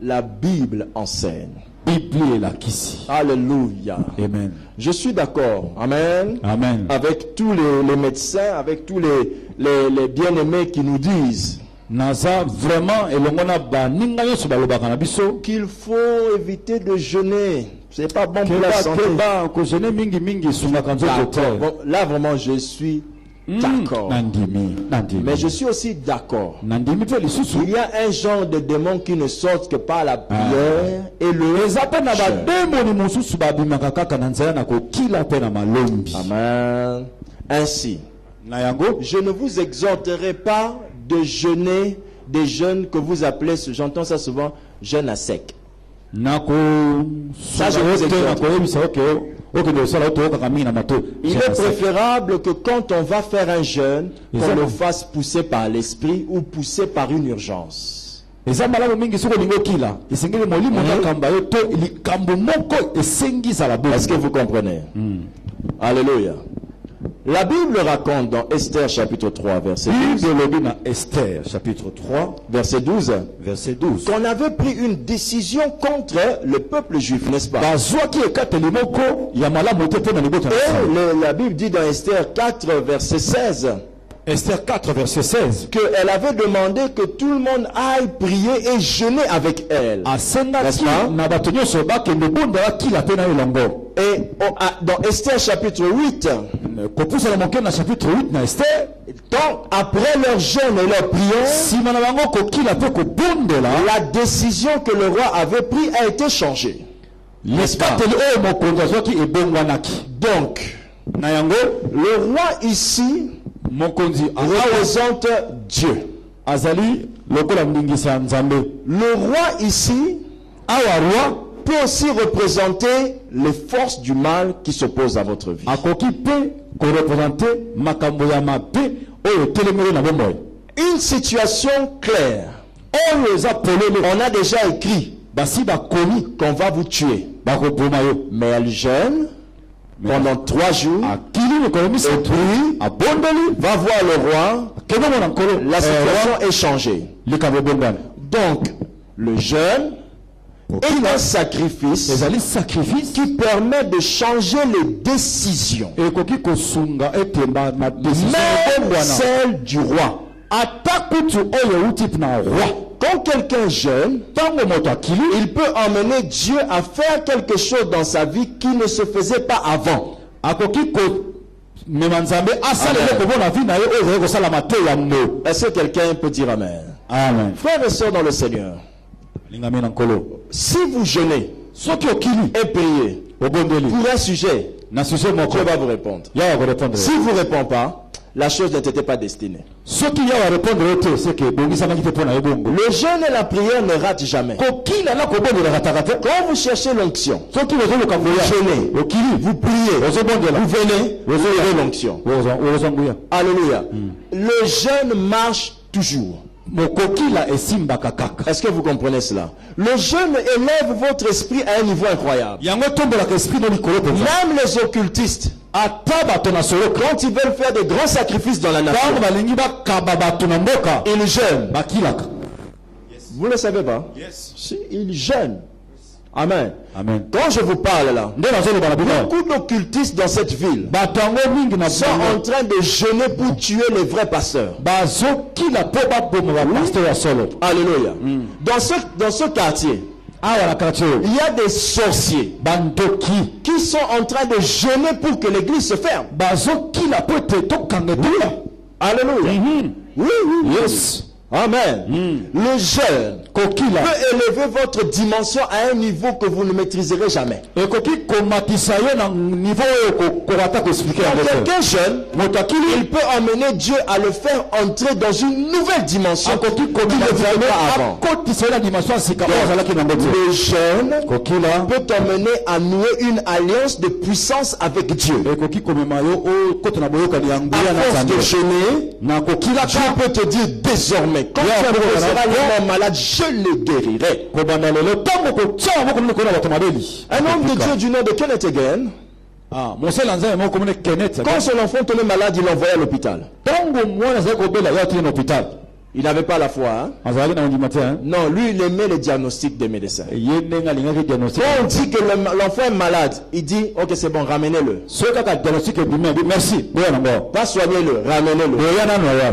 La Bible enseigne Bible la kisi. Alléluia. Amen. Je suis d'accord. Amen. Amen. Avec tous les médecins, avec tous les bien-aimés qui nous disent Naza vraiment elongona ba ninga yoso balobaka na biso qu'il faut éviter de jeûner. C'est pas bon pour la santé. Ba ko jeûner mingi mingi sungaka nzoto. Bon, là vraiment je suis d'accord. Nandimi. Mais je suis aussi d'accord. Nandimi pe lisusu. Il y a un genre de démon qui ne sortent que par la prière et le ezapa na ba démoni mususu ba bimaka kaka na nzela na ko kila pe na malombi. Amen. Ainsi, je ne vous exhorterai pas de jeûner des jeûnes que vous appelez, j'entends ça souvent, jeûne à sec. Ça, je vous exhorte. Il est préférable que quand on va faire un jeûne, qu'on le fasse pousser par l'esprit ou pousser par une urgence. Est-ce que vous comprenez? Alléluia. La Bible raconte dans Esther chapitre 3 verset 12. Esther chapitre 3 verset 12. Verset 12. Qu'on avait pris une décision contre le peuple juif, n'est-ce pas? Et la Bible dit dans Esther 4 verset 16. Esther 4 verset 16. Qu'elle avait demandé que tout le monde aille prier et jeûner avec elle. N'est-ce pas? Et dans Esther chapitre 8, donc après leur jeûne et leur prière, la décision que le roi avait prise a été changée. N'est-ce pas? Donc, le roi ici représente Dieu. Le roi ici peut aussi représenter les forces du mal qui s'opposent à votre vie. Une situation claire. On a déjà écrit qu'on va vous tuer. Mais elle jeûne pendant 3 jours et puis va voir le roi. La situation est changée. Donc le jeûne est un sacrifice qui permet de changer les décisions, même celle du roi. Quand quelqu'un jeûne, il peut emmener Dieu à faire quelque chose dans sa vie qui ne se faisait pas avant. Est-ce que quelqu'un peut dire Amen? Amen. Frères et sœurs dans le Seigneur, si vous jeûnez et priez pour un sujet, Dieu va vous répondre. Si vous ne répondez pas, la chose n'était pas destinée. Le jeûne et la prière ne ratent jamais. Quand vous cherchez l'onction, vous jeûnez, vous priez, vous venez, vous aurez l'onction. Alléluia. Le jeûne marche toujours. Est-ce que vous comprenez cela? Le jeûne élève votre esprit à un niveau incroyable. Même les occultistes, quand ils veulent faire de grands sacrifices dans la nation, ils jeûnent. Vous ne le savez pas? Si, ils jeûnent. Amen. Amen. Quand je vous parle là, beaucoup d'occultistes dans cette ville sont en train de jeûner pour tuer les vrais pasteurs. Alléluia. Dans ce quartier, il y a des sorciers qui sont en train de jeûner pour que l'église se ferme. Alléluia. Oui. Yes. Amen. Le jeûne peut élever votre dimension à un niveau que vous ne maîtriserez jamais. Quand quelqu'un jeûne, il peut emmener Dieu à le faire entrer dans une nouvelle dimension qu'il ne voulait pas avant. Le jeûne peut t'emmener à nouer une alliance de puissance avec Dieu. À force de jeûner, Dieu peut te dire désormais, quand tu seras vraiment malade, je le guérirai. Un homme de Dieu du nom de Kenneth Hagin, quand son enfant tombait malade, il l'envoyait à l'hôpital. Il n'avait pas la foi. Hein? Non, lui, il aimait les diagnostics des médecins. Quand on dit que l'enfant est malade, il dit, ok, c'est bon, ramenez-le. Merci. Pas soignez-le, ramenez-le.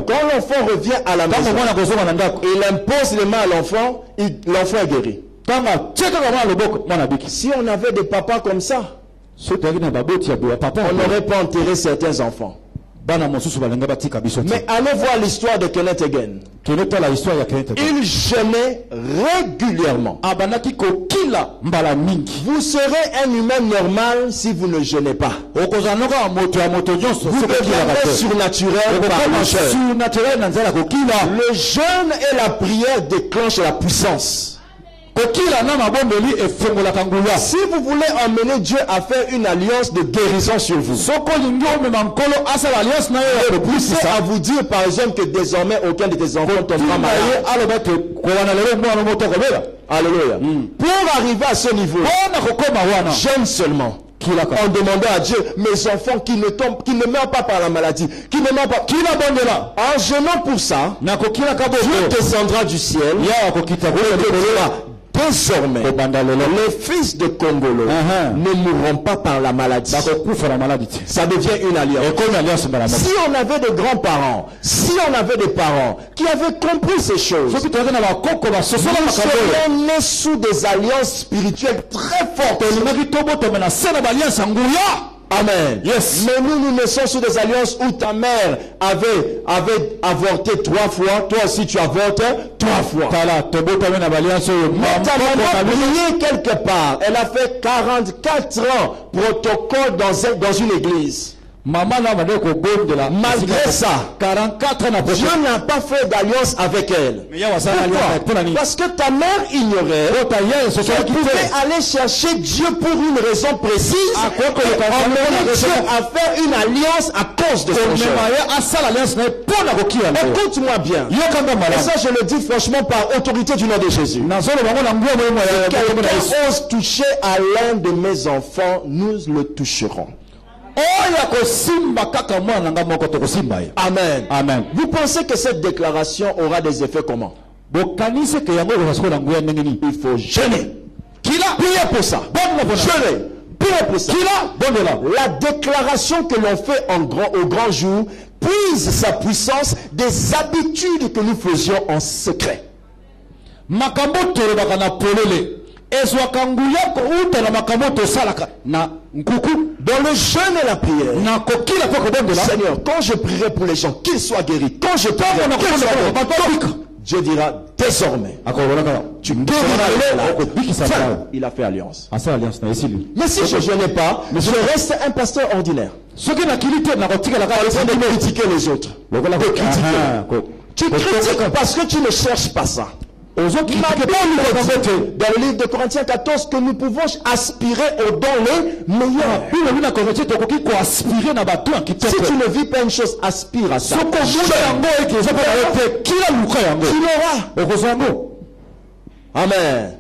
Quand l'enfant revient à la maison, il impose les mains à l'enfant, l'enfant est guéri. Si on avait des papas comme ça, on n'aurait pas enterré certains enfants. Mais allez voir l'histoire de Kenneth Hagin. Il jeûnait régulièrement. Vous serez un humain normal si vous ne jeûnez pas. Vous devenez surnaturel par le jeûne. Le jeûne et la prière déclenchent la puissance. Si vous voulez emmener Dieu à faire une alliance de guérison sur vous, poussez à vous dire par exemple que désormais aucun de tes enfants tombera malade. Alléluia. Pour arriver à ce niveau, jeûne seulement. En demandant à Dieu, mes enfants qui ne meurent pas par la maladie, qui ne meurent pas, en jeûnant pour ça, Dieu descendra du ciel et te dira, désormais, les fils de Congolo ne mourront pas par la maladie. Ça devient une alliance. Si on avait des grands-parents, si on avait des parents qui avaient compris ces choses, nous serions nés sous des alliances spirituelles très fortes. Amen. Yes. Mais nous naissons sous des alliances où ta mère avait avorté 3 fois, toi aussi tu avortes 3 fois. Mais ta maman brillait quelque part. Elle a fait 44 ans protocole dans une église. Malgré ça, 44 ans, Dieu n'a pas fait d'alliance avec elle. Pourquoi? Parce que ta mère ignorait qu'elle pouvait aller chercher Dieu pour une raison précise et emmener Dieu à faire une alliance à cause de son jeûne. Écoute-moi bien. Et ça, je le dis franchement par autorité du nom de Jésus. Quelqu'un ose toucher à l'un de mes enfants, nous le toucherons. Amen. Amen. Vous pensez que cette déclaration aura des effets comment? Il faut jeûner. Priez pour ça. Jeûner. Priez pour ça. La déclaration que l'on fait au grand jour puise sa puissance des habitudes que nous faisions en secret. Dans le jeûne et la prière, Seigneur, quand je prierai pour les gens, qu'ils soient guéris, quand je prierai, qu'ils soient guéris, Dieu dira désormais, tu guériras. Il a fait alliance. Mais si je ne jeûne pas, je reste un pasteur ordinaire. En train de critiquer les autres. Tu critiques parce que tu ne cherches pas ça. Dans le livre de Corinthiens 14 que nous pouvons aspirer aux dons les meilleurs. Si tu ne vis pas une chose, aspire à ça. Tu l'auras. Amen.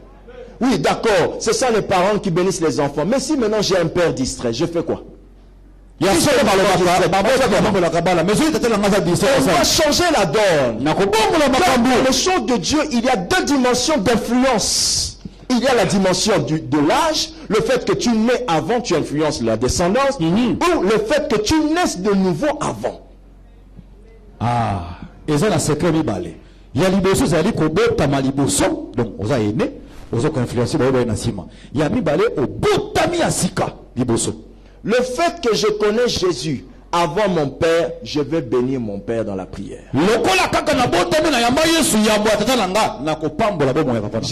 Oui, d'accord, c'est ça les parents qui bénissent les enfants. Mais si maintenant j'ai un père distrait, je fais quoi? On va changer la donne. Dans les choses de Dieu, il y a 2 dimensions d'influence. Il y a la dimension de l'âge, le fait que tu nais avant, tu influences la descendance, ou le fait que tu naisses de nouveau avant. Et ça, c'est secret mibale. Il y a liboso, c'est ali kobota maliboso, donc oza ene, oza ko influencer ba ba nasima. Il y a mibale au botami asika liboso. Le fait que je connais Jésus avant mon père, je vais bénir mon père dans la prière. Je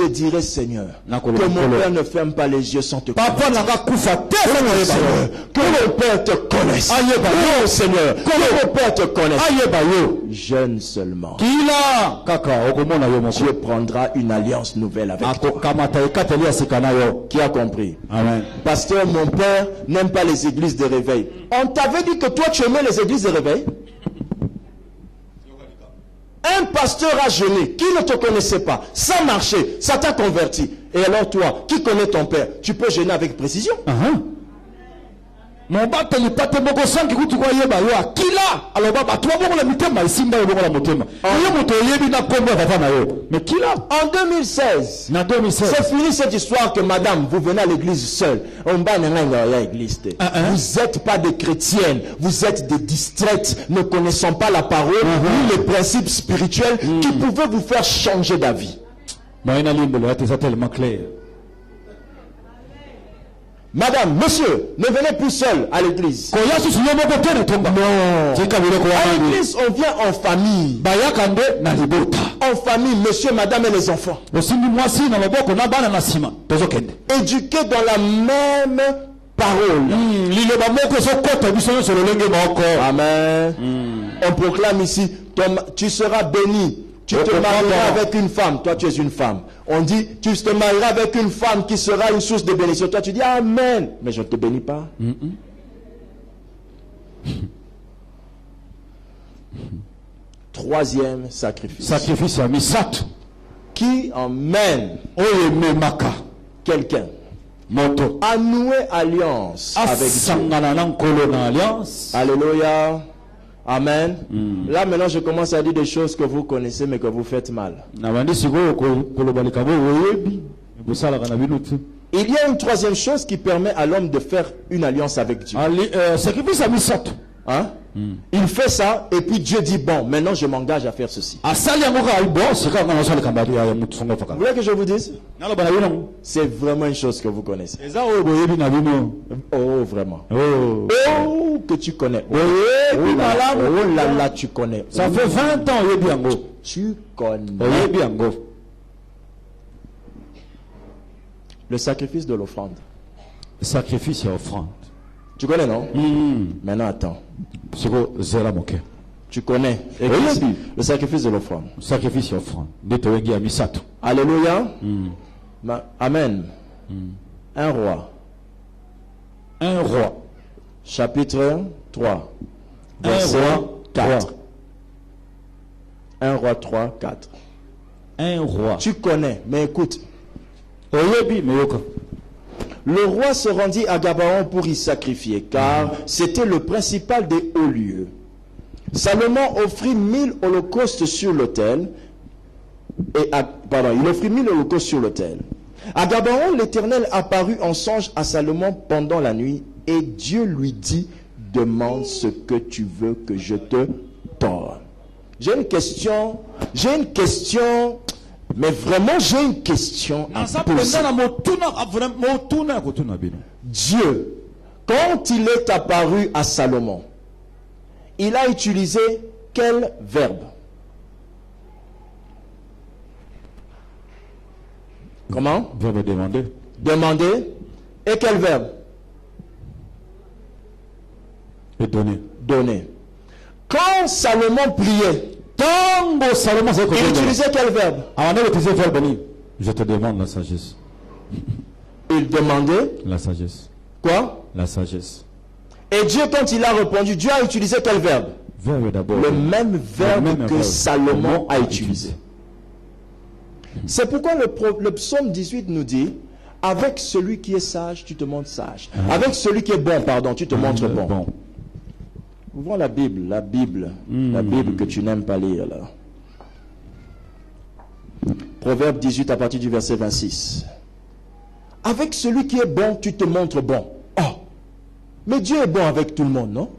dirais, Seigneur, que mon père ne ferme pas les yeux sans te connaître. Que mon père te connaisse. Oh Seigneur, que mon père te connaisse. Jeûne seulement. Dieu prendra une alliance nouvelle avec toi. Qui a compris? Amen. Pasteur, mon père n'aime pas les églises de réveil. On t'avait dit que toi tu aimais les églises de réveil? Un pasteur a jeûné, qui ne te connaissait pas, ça marchait, ça t'a converti. Et alors toi, qui connais ton père, tu peux jeûner avec précision. mon bateli pate moko sanki kutu kwa yeba yo akila aloba batwa bongo la mitema isimba yo bongo la motema yo moto yebi na kombo papa na yo mais kila En 2016, na 2016 c'est fini cette histoire que madame, vous venez à l'église seule. Vous n'êtes pas des chrétiennes, vous êtes des distraites, ne connaissant pas la parole, ni les principes spirituels qui pouvaient vous faire changer d'avis. c'est tellement clair. Madame, monsieur, ne venez plus seul à l'église. Non. À l'église, on vient en famille. En famille, monsieur, madame et les enfants. Éduqués dans la même parole. Amen. On proclame ici, tu seras béni. Tu te marieras avec une femme. Toi, tu es une femme. On dit, tu te marieras avec une femme qui sera une source de bénédiction. Toi, tu dis, Amen. Mais je ne te bénis pas. Troisième sacrifice. Sacrifice à Misat. Qui emmène quelqu'un à nouer alliance avec Dieu. Alléluia. Amen. Là maintenant je commence à dire des choses que vous connaissez mais que vous faites mal. Il y a une troisième chose qui permet à l'homme de faire une alliance avec Dieu. Sacrifice à Misat. Hein? Il fait ça et puis Dieu dit bon, maintenant je m'engage à faire ceci. Vous voulez que je vous dise? C'est vraiment une chose que vous connaissez. Oh, vraiment. Oh, que tu connais. Oh là là, tu connais. Ça fait 20 ans, tu connais. Le sacrifice de l'offrande. Sacrifice et offrande. Tu connais, non? Maintenant, attends. Tu connais. Le sacrifice de l'offrande. Sacrifice et offrande. Alléluia. Amen. Un roi. Un roi. Chapitre 3. Verset 4. 1 roi 3, 4. Un roi. Tu connais, mais écoute. Le roi se rendit à Gabaon pour y sacrifier, car c'était le principal des hauts lieux. Salomon offrit 1000 holocaustes sur l'autel. Il offrit 1000 holocaustes sur l'autel. À Gabaon, l'Éternel apparut en songe à Salomon pendant la nuit, et Dieu lui dit, demande ce que tu veux que je te donne. J'ai une question, mais vraiment j'ai une question à poser. Dieu, quand il est apparu à Salomon, il a utilisé quel verbe? Comment? Verbe demander. Demander. Et quel verbe? Et donner. Donner. Quand Salomon priait, il utilisait quel verbe? Je te demande la sagesse. Il demandait la sagesse. Quoi? La sagesse. Et Dieu, quand il a répondu, Dieu a utilisé quel verbe? Verbe d'abord. Le même verbe que Salomon a utilisé. C'est pourquoi le psaume 18 nous dit, avec celui qui est sage, tu te montres sage. Avec celui qui est bon, pardon, tu te montres bon. Ouvrons la Bible que tu n'aimes pas lire là. Proverbe 18 à partir du verset 26. Avec celui qui est bon, tu te montres bon. Oh, mais Dieu est bon avec tout le monde, non?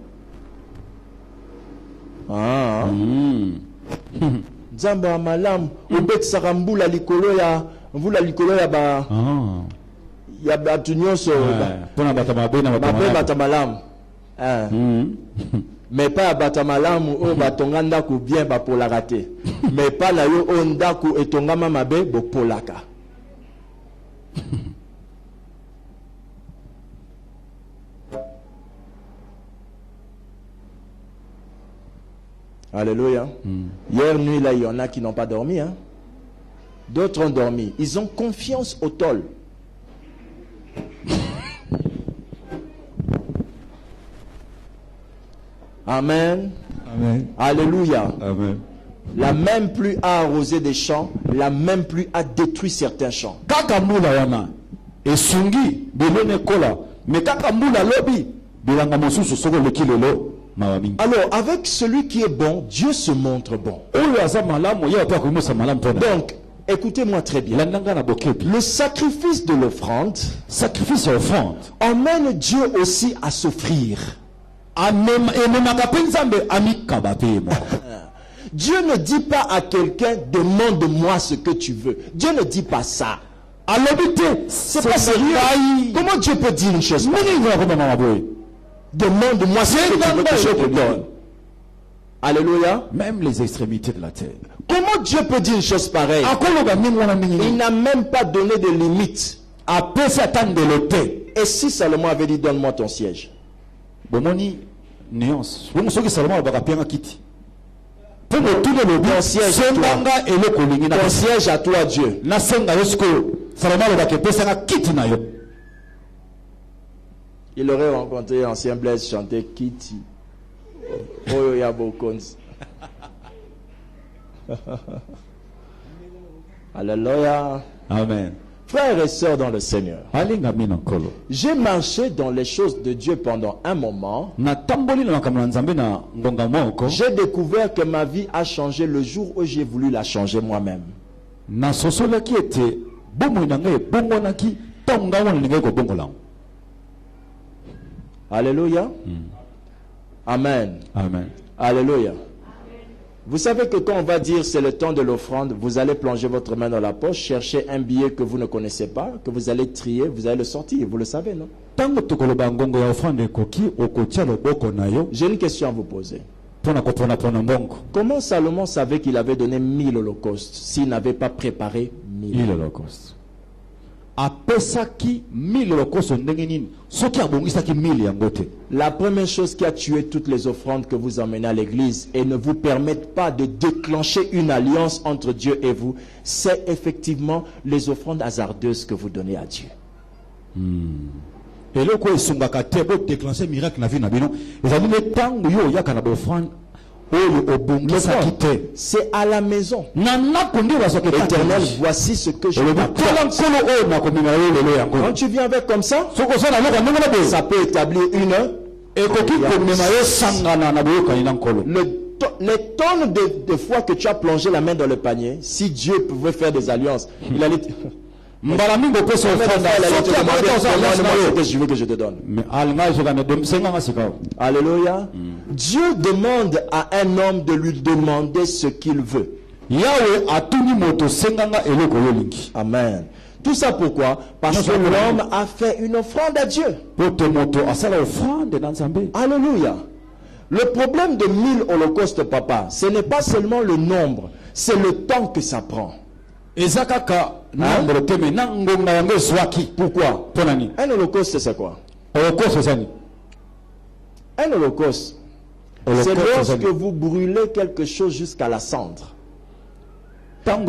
Nzamba malam, ubet sarambula likolo ya, mvula likolo ya ba. Ya batunyoso. Pona batamalam. Mais pas batamalamu o batonga ndaku bien bapolaka te. Mais pas na yo o ndaku etongama mabe bopolaka. Alléluia. Hier nuit là, il y en a qui n'ont pas dormi, hein. D'autres ont dormi. Ils ont confiance au tol. Amen. Amen. Alléluia. Amen. La même pluie a arrosé des champs, la même pluie a détruit certains champs. Kaka mbula wana esungi bilone kola, mais kaka mbula lobi bilanga mosusu soko leki lelo mawa mingi. Alors, avec celui qui est bon, Dieu se montre bon. Oyo aza malamu ye ato akoyimosa malamu mpona. Donc, écoutez-moi très bien. Landanga na bokebi. Le sacrifice de l'offrande Sacrifice ya offrande emmène Dieu aussi à s'offrir. ememaka mpe nzambe amikaba mpe ye moko. Dieu ne dit pas à quelqu'un, demande-moi ce que tu veux. Dieu ne dit pas ça. C'est pas sérieux. Comment Dieu peut dire une chose pareille? Demande-moi ce que tu veux que je te donne. Alléluia. Même les extrémités de la terre. Comment Dieu peut dire une chose pareille? Il n'a même pas donné de limite. Et si Salomon avait dit, donne-moi ton siège? Nuance. Ton siège à toi, Dieu. Il aurait rencontré l'ancien Blaise chanter Kitty. Oh, Yabokons. Alléluia. Amen. Frères et sœurs dans le Seigneur, j'ai marché dans les choses de Dieu pendant un moment. J'ai découvert que ma vie a changé le jour où j'ai voulu la changer moi-même. Alléluia. Amen. Amen. Alléluia. Vous savez que quand on va dire c'est le temps de l'offrande, vous allez plonger votre main dans la poche, chercher un billet que vous ne connaissez pas, que vous allez trier, vous allez le sortir, vous le savez, non? J'ai une question à vous poser. Comment Salomon savait qu'il avait donné 1000 holocaustes s'il n'avait pas préparé 1000 holocaustes? La première chose qui a tué toutes les offrandes que vous emmenez à l'église et ne vous permettent pas de déclencher une alliance entre Dieu et vous, c'est effectivement les offrandes hasardeuses que vous donnez à Dieu. Et là, quoi, ils sont déclencher miracle na vie na bino. Ils ont mis tant de yo ya kana offrande. C'est à la maison. Éternel, voici ce que je t'apporte. Quand tu viens avec comme ça, ça peut établir une. Les tonnes de fois que tu as plongé la main dans le panier, si Dieu pouvait faire des alliances, il allait. Ce que je veux que je te donne. Alléluia. Dieu demande à un homme de lui demander ce qu'il veut. Amen. Tout ça pourquoi? Parce que l'homme a fait une offrande à Dieu. Alléluia. Le problème de 1000 holocaustes, papa, ce n'est pas seulement le nombre, c'est le temps que ça prend. Pourquoi? Un holocauste, c'est quoi? Un holocauste, c'est lorsque vous brûlez quelque chose jusqu'à la cendre. Donc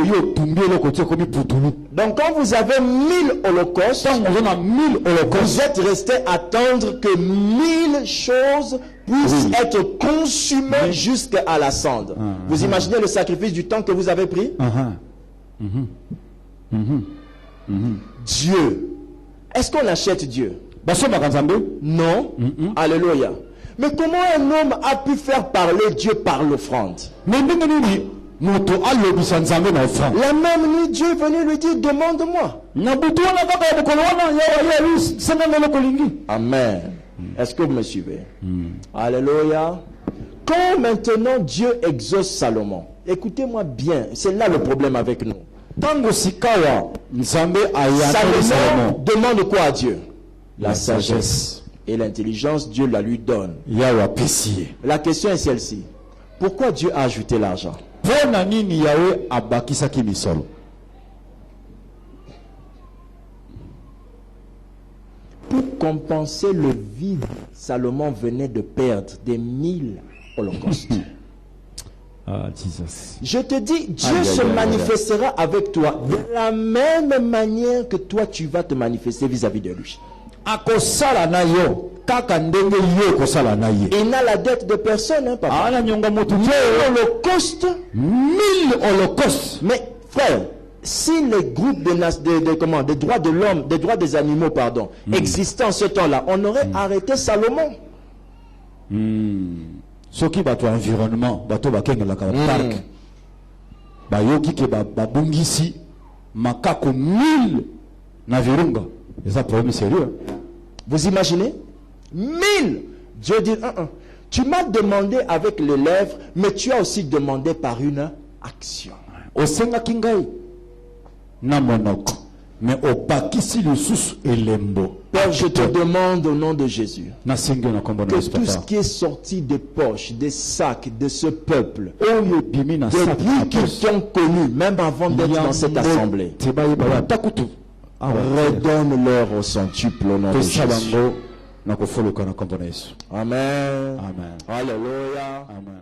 quand vous avez 1000 holocaustes, vous êtes resté à attendre que 1000 choses puissent être consumées jusqu'à la cendre. Vous imaginez le sacrifice du temps que vous avez pris? Dieu. Est-ce qu'on achète Dieu? Non. Alléluia. Mais comment un homme a pu faire parler Dieu par l'offrande? La même nuit, Dieu est venu lui dire, demande-moi. Amen. Est-ce que vous me suivez? Alléluia. Quand maintenant Dieu exauce Salomon, écoutez-moi bien, c'est là le problème avec nous. Salomon demande quoi à Dieu? La sagesse et l'intelligence, Dieu la lui donne. La question est celle-ci. Pourquoi Dieu a ajouté l'argent? Pour compenser le vide, Salomon venait de perdre des 1000 holocaustes. Je te dis, Dieu se manifestera avec toi de la même manière que toi tu vas te manifester vis-à-vis de lui. Il n'a la dette de personne, hein, papa. 1000 holocaustes. Mais frère, si les groupes des droits de l'homme, des droits des animaux, pardon, existaient en ce temps-là, on aurait arrêté Salomon. Ce qui va environnement, bateau bakeng la parc. Ba yoki ke ba bungisi makako 1000 na virunga. Et ça problème sérieux. Vous imaginez 1000. Dieu dit tu m'as demandé avec les lèvres, mais tu as aussi demandé par une action. Osenga kingai na monoko. Mais au bakisi le sous et lembo. Père, je te demande au nom de Jésus que tout ce qui est sorti des poches, des sacs de ce peuple, depuis qu'ils t'ont connu, même avant d'être dans cette assemblée, redonne-leur au centuple au nom de Jésus. Amen. Amen. Amen. Alléluia. Amen.